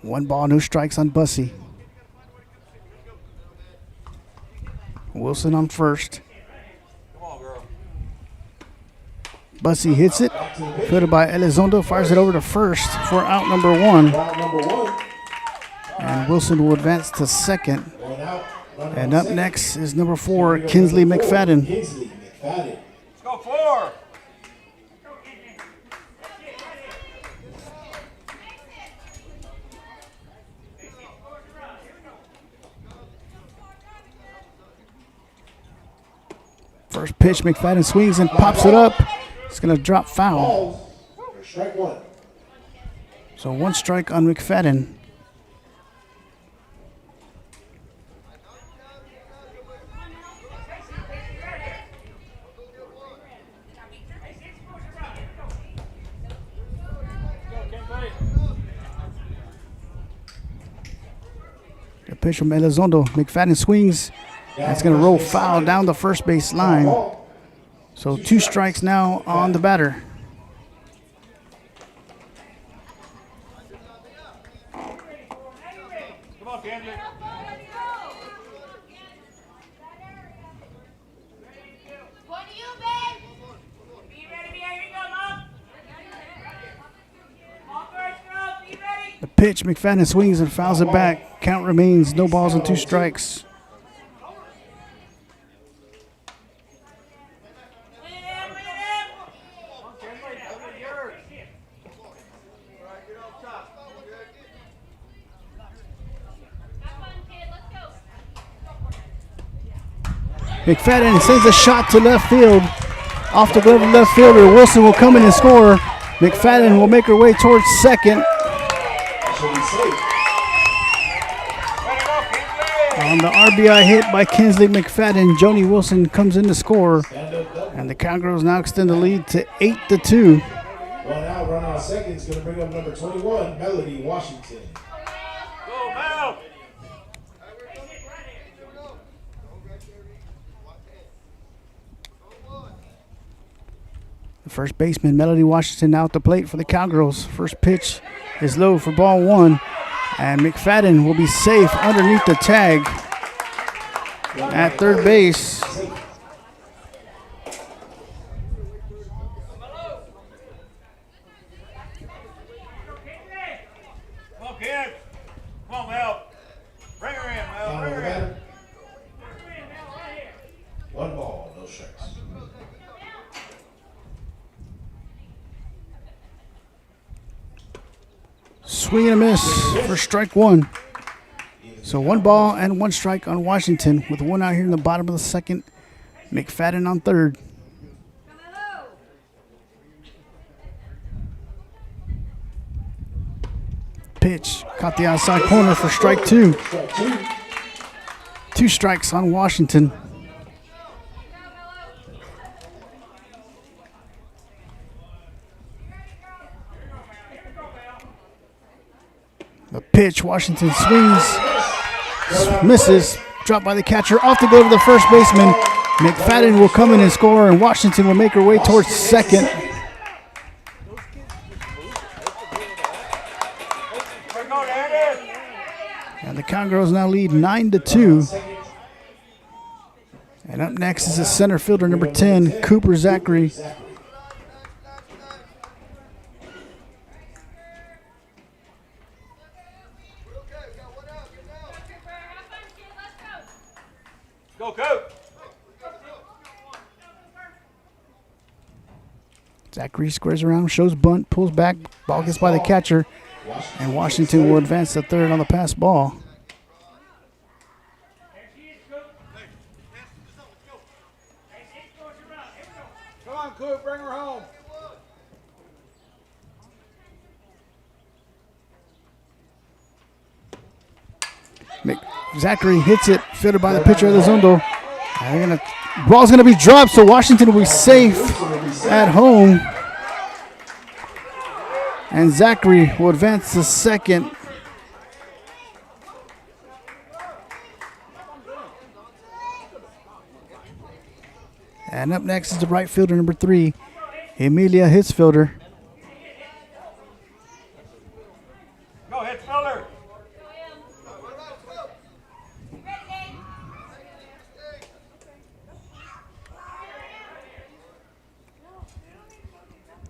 One ball, no strikes on Bussey. Wilson on first. Come on, girl. Bussey hits it. Fielded by Elizondo, fires it over to first for out number 1. Out number 1. And Wilson will advance to second. Going out. Runner And on up second. next is number 4, Kinsley McFadden. Kinsley McFadden. Let's go, 4! First pitch, McFadden swings and pops it up. It's going to drop foul. Balls for strike 1. So 1 strike on McFadden. The pitch from Elizondo. McFadden swings. That's going to roll foul down the first base line. So 2 strikes now on the batter. Come on, Kenzie. What do you, babe? Be ready, be ready, go, Mom. All first throw, be ready. The pitch, McFadden swings and fouls it back. Count remains no balls and 2 strikes. Bring it in, bring it in. Have fun, kid, let's go. McFadden sends a shot to left field. Off the glove of left fielder. Wilson will come in and score. McFadden will make her way towards second. Should be safe. Way to go, Kinsley! On the RBI hit by Kinsley McFadden, Joni Wilson comes in to score. Stand up double. And the Cowgirls now extend the lead to 8-2. 1 out, runner on second is going to bring up number 21, Melody Washington. Go, Mel! The first baseman, Melody Washington, now at the plate for the Cowgirls. First pitch is low for ball 1. And McFadden will be safe underneath the tag at third base. Come on, kid! Come on, Mel! Bring her in, Mel! Down on Bring the her in! batter. 1 ball, no strikes. Swing and a miss for strike 1. So 1 ball and 1 strike on Washington with 1 out here in the bottom of the second. McFadden on third. Pitch caught the outside corner for strike 2. Strike 2. 2 strikes on Washington. The pitch, Washington swings, misses, dropped by the catcher, off to go to the first baseman. McFadden will come in and score, and Washington will make her way towards second. Go, Danny! And the Cowgirls now lead 9-2. And up next is the center fielder, number 10, Cooper Zachary. Go, coach. Zachary squares around, shows bunt, pulls back, ball gets by the catcher, and Washington will advance to third on the pass ball. Come on, Coop, bring her home. Zachary hits it, fielded by the pitcher Elizondo. Ball's gonna be dropped, so Washington will be safe at home. And Zachary will advance to second. And up next is the right fielder, number 3, Emilia Hitzfelder. Go ahead, Felder.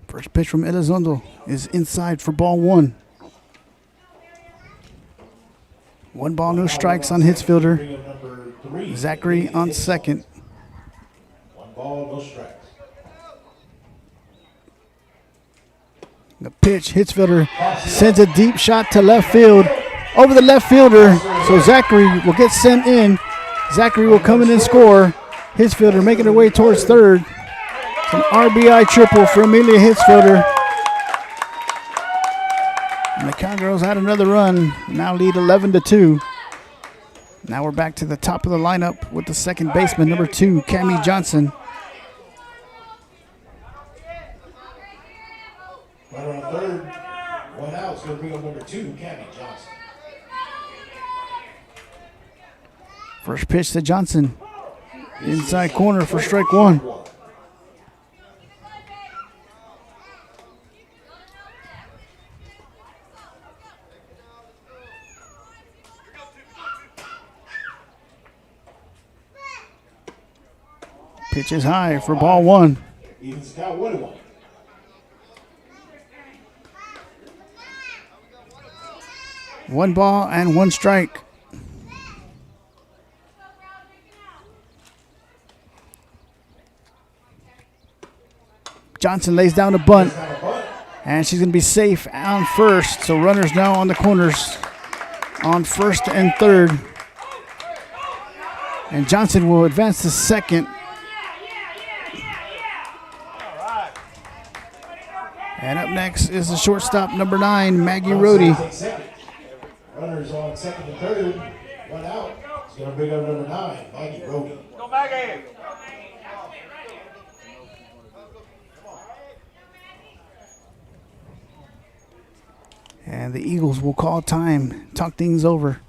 First pitch from Elizondo is inside for ball 1. 1 ball, no strikes on Hitzfelder. Zachary on second. 1 ball, no strikes. The pitch, Hitzfelder sends a deep shot to left field. Over the left fielder, so Zachary will get sent in. Zachary will come in and score. Hitzfelder making her way towards third. It's an RBI triple for Emilia Hitzfelder. And the Cowgirls had another run, now lead 11-2. Now we're back to the top of the lineup with the second baseman, number 2, Cammie Johnson. Runner on third, 1 out. It's going to bring up number 2, Cammie Johnson. First pitch to Johnson. Inside corner for strike 1. Pitch is high for ball 1. Evens count 1-1. One ball and 1 strike. Johnson lays down a bunt, and she's going to be safe on first. So runners now on the corners on first and third. And Johnson will advance to second. And up next is the shortstop, number 9, Maggie Rohde. Runners on second and third, 1 out. It's going to bring up number 9, Maggie Rohde. Go, Maggie. And the Eagles will call time, talk things over.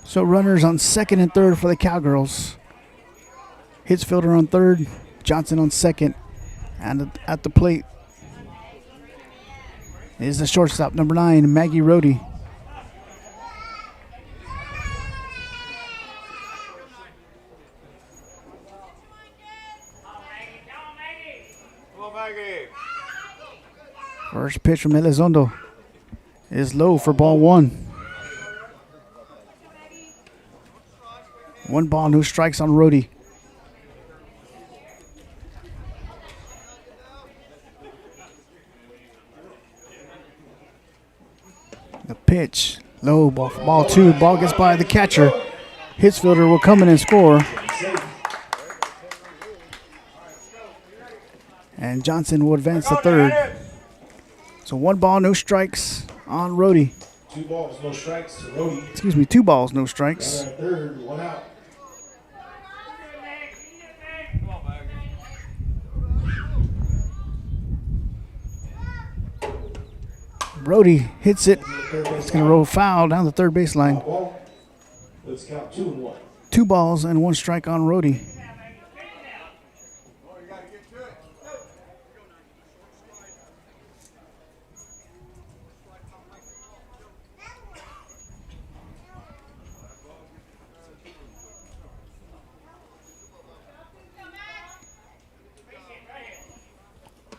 So runners on second and third for the Cowgirls. Hitzfelder on third, Johnson on second. And at the plate is the shortstop, number 9, Maggie Rohde. Go, Maggie. First pitch from Elizondo is low for ball 1. 1 ball, no strikes on Rohde. pitch. Low ball 2. Ball gets by the catcher. Hits fielder will come in and score. And Johnson will advance to third. So 1 ball, no strikes on Rhodey. 2 balls, no strikes to Rhodey. Excuse me, 2 balls, no strikes. Runner at third, 1 out. Rhodey hits it. It's going to roll foul down the third baseline. Ball. Let's count 2 and 1. 2 balls and 1 strike on Rhodey.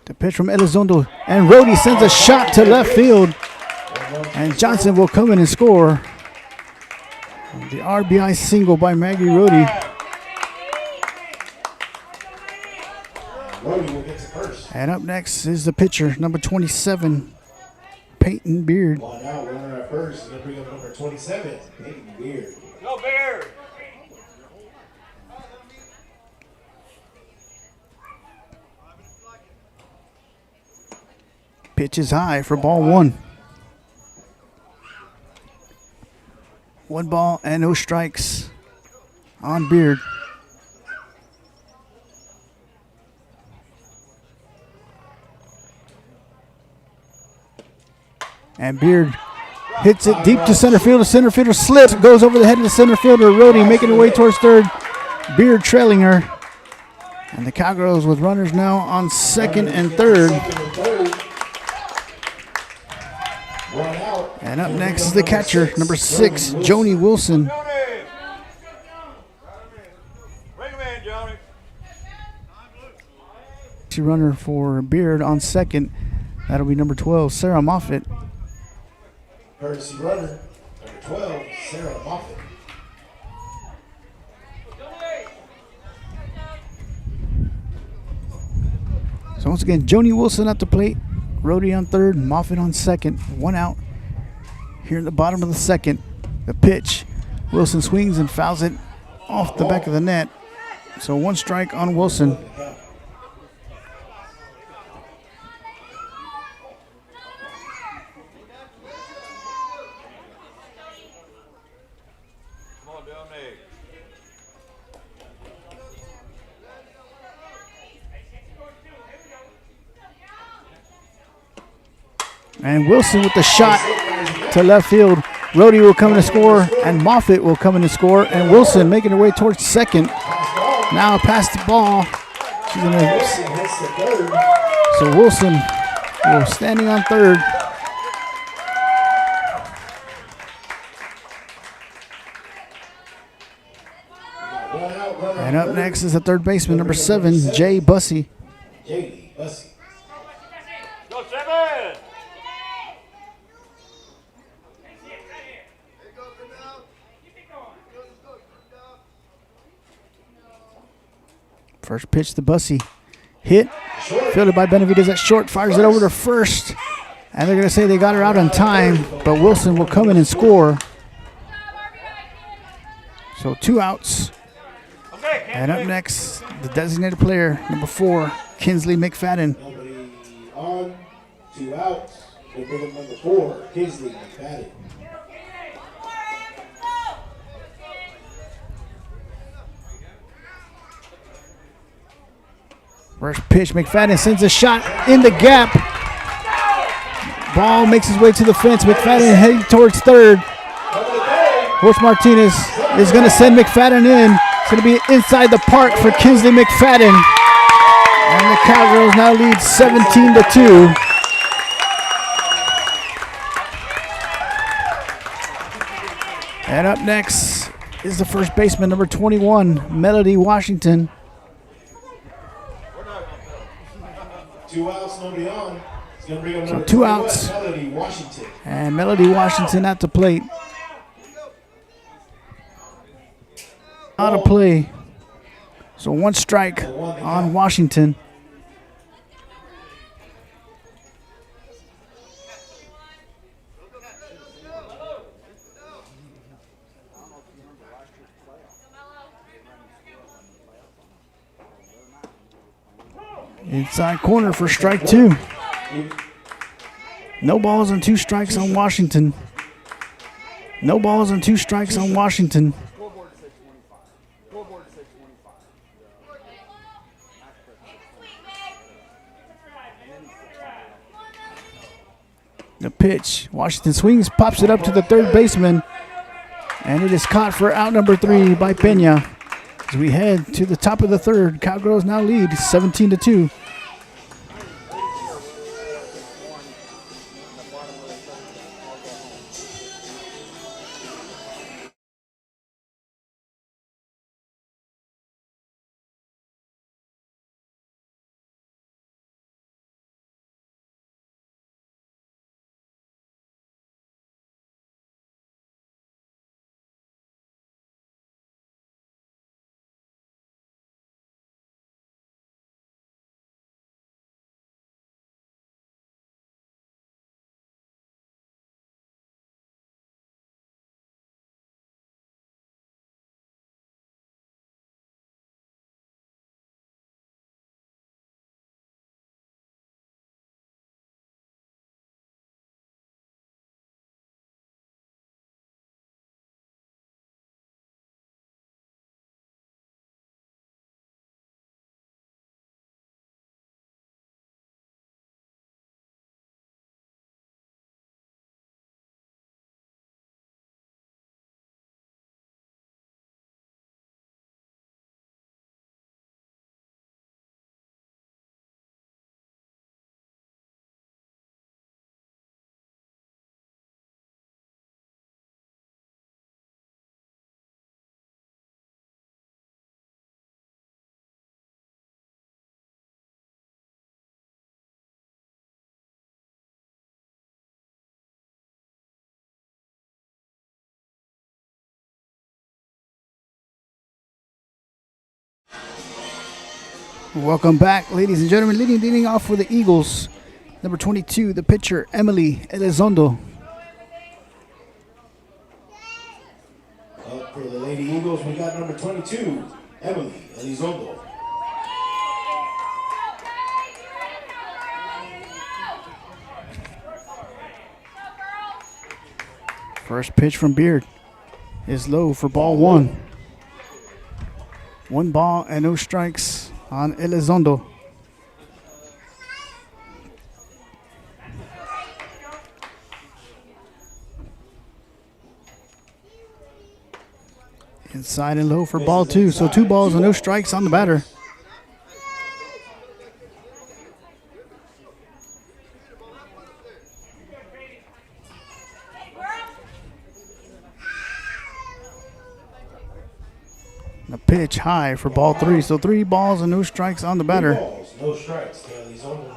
The pitch from Elizondo, and Rhodey sends a shot to left field, and Johnson will come in and score. The RBI single by Maggie Rhodey. Rhodey will get to first. And up next is the pitcher, number 27, Peyton Beard. 1 out, runner at first. Going to bring up number 27, Peyton Beard. Go Bears! Pitch is high for ball 1. 1 ball and no strikes on Beard. And Beard hits it deep to center field. The center fielder slips, goes over the head of the center fielder. Rhodey making her way towards third. Beard trailing her. And the Cowgirls with runners now on second and third. And up next is the catcher, number 6, Joni Wilson. Johnny! Bring him in, Johnny. Runner for Beard on second. That'll be number 12, Sarah Moffitt. Courtesy runner, number 12, Sarah Moffitt. So once again, Joni Wilson at the plate, Rhodey on third, Moffitt on second. 1 out. Here in the bottom of the second, the pitch. Wilson swings and fouls it off the back of the net. So 1 strike on Wilson. Come on, Johnny. And Wilson with the shot to left field. Rhodey will come in to score, and Moffitt will come in to score. And Wilson making her way towards second. Now past the ball. She's gonna, so Wilson will standing on third. And up next is the third baseman, number 7, Jay Bussey. J.D. Bussey. Go 7! First pitch to Bussey. Hit. Fielded by Benavides at short. Fires it over to first. And they're going to say they got her out on time. But Wilson will come in and score. So 2 outs. Okay, And up next, the designated player, number 4, Kinsley McFadden. Nobody on, 2 outs. They bring up number 4, Kinsley McFadden. First pitch, McFadden sends a shot in the gap. Ball makes his way to the fence. McFadden heading towards third. Coach Martinez is going to send McFadden in. It's going to be inside the park for Kinsley McFadden. And the Cowgirls now lead 17-2. And up next is the first baseman, number 21, Melody Washington. 2 outs, nobody on. It's going to bring up So number 2 21, outs. Melody Washington. And Melody Washington at the plate. Out of play. So 1 strike on Washington. Inside corner for strike 2. No balls and 2 strikes on Washington. No balls and 2 strikes on Washington. The pitch. Washington swings, pops it up to the third baseman. And it is caught for out number 3 by Pena. As we head to the top of the third, Cowgirls now lead 17-2. Welcome back, ladies and gentlemen. Leading off for the Eagles, number 22, the pitcher, Emily Elizondo. Up for the Lady Eagles, we got number 22, Emily Elizondo. First pitch from Beard is low for ball 1. 1 ball and no strikes on Elizondo. Inside and low for ball 2. So 2 balls and no strikes on the batter. The pitch high for ball 3. So 3 balls and no strikes on the batter. 3 balls, no strikes to Elizondo.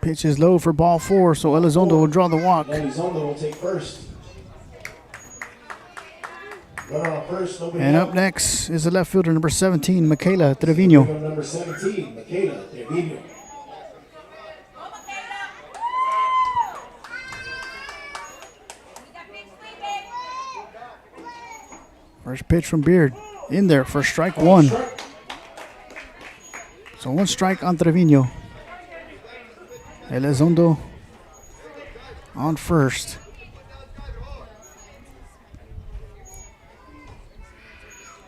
Pitch is low for ball 4, so Elizondo will draw the walk. Elizondo will take first. Runner on first, nobody And out. up next is the left fielder, number 17, Michaela Trevino. Number 17, Michaela Trevino. First pitch from Beard. In there for strike 1. So 1 strike on Trevino. Elizondo on first.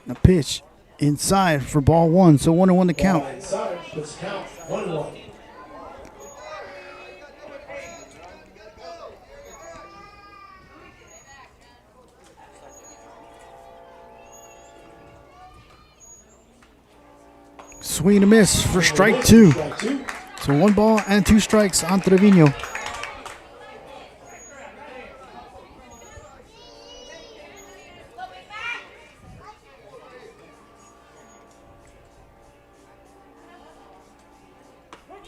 A pitch inside for ball 1. So 1-1 to count. Ball inside, let's count 1-1. Swing and a miss for strike 2. Strike 2. So 1 ball and 2 strikes on Trevino.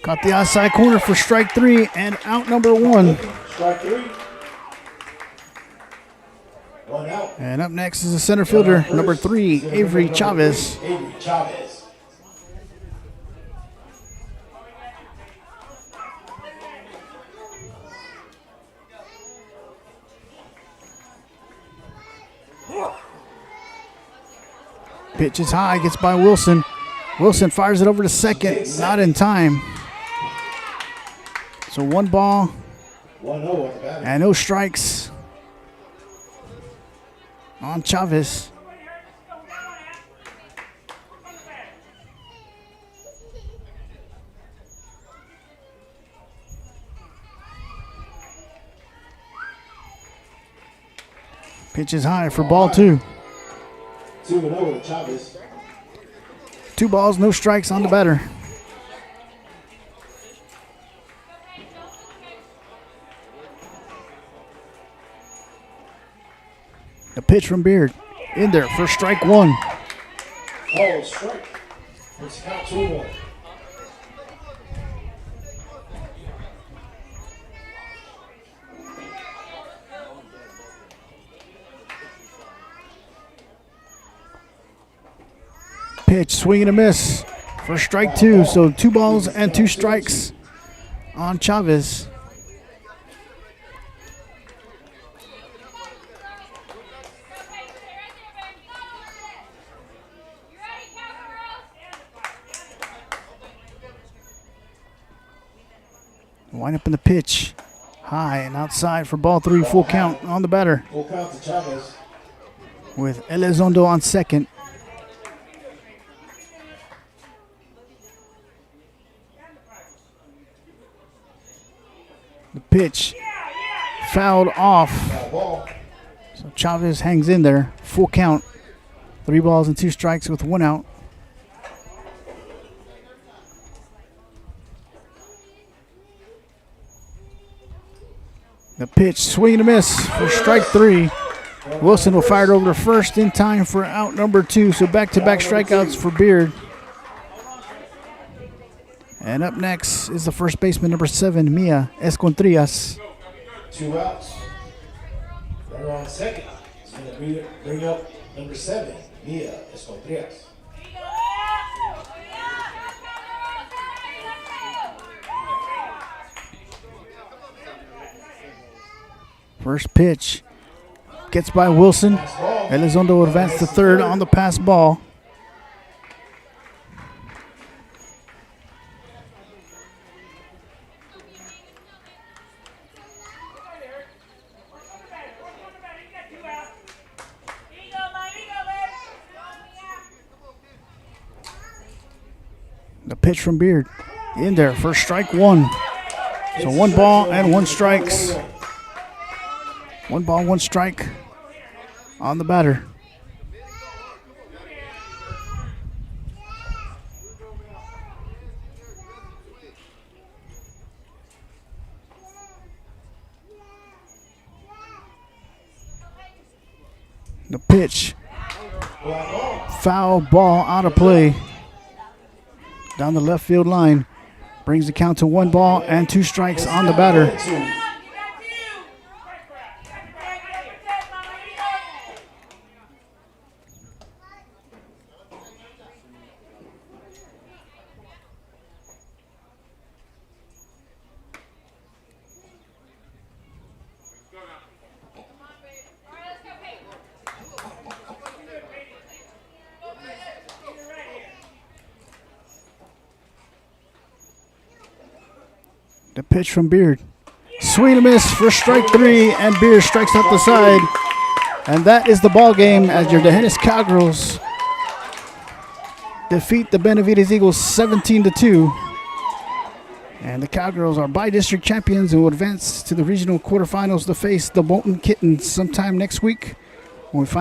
Caught the outside corner for strike 3 and out number 1. Strike 3. 1 out. And up next is the center fielder, number 3, Avery Chavez. Avery Chavez. Pitch is high, gets by Wilson. Wilson fires it over to second, not in time. So 1 ball 1-0 on the batter. and no strikes on Chavez. Pitch is high for ball 2. 2-0 to Chavez. 2 balls, no strikes on the batter. The pitch from Beard. In there for strike 1. Oh, strike. It's count 2-1. Pitch, swing and a miss for strike 2. So 2 balls and 2 strikes on Chavez. You ready, Cowgirls? Wind up in the pitch. High and outside for ball 3. Full count on the batter Full count to Chavez. with Elizondo on second. The pitch fouled off. Foul ball. So Chavez hangs in there. Full count. 3 balls and 2 strikes with 1 out. The pitch, swing and a miss for strike 3. Wilson will fire it over to first in time for out number 2. So back-to-back strikeouts for Beard. And up next is the first baseman, number 7, Mia Escontrias. 2 outs. Runner on second. He's going to bring up number 7, Mia Escontrias. First pitch gets by Wilson. Elizondo will advance to third on the pass ball. The pitch from Beard in there for strike 1. So 1 ball and 1 strikes. 1 ball, 1 strike on the batter. The pitch. Foul ball out of play. Down the left field line. Brings the count to 1 ball and 2 strikes on the batter. The pitch from Beard. Swing and a miss for strike 3, and Beard strikes out the side. And that is the ball game as your Dehennis Cowgirls defeat the Benavides Eagles 17-2. And the Cowgirls are by-district champions and will advance to the regional quarterfinals to face the Bolton Kittens sometime next week when we find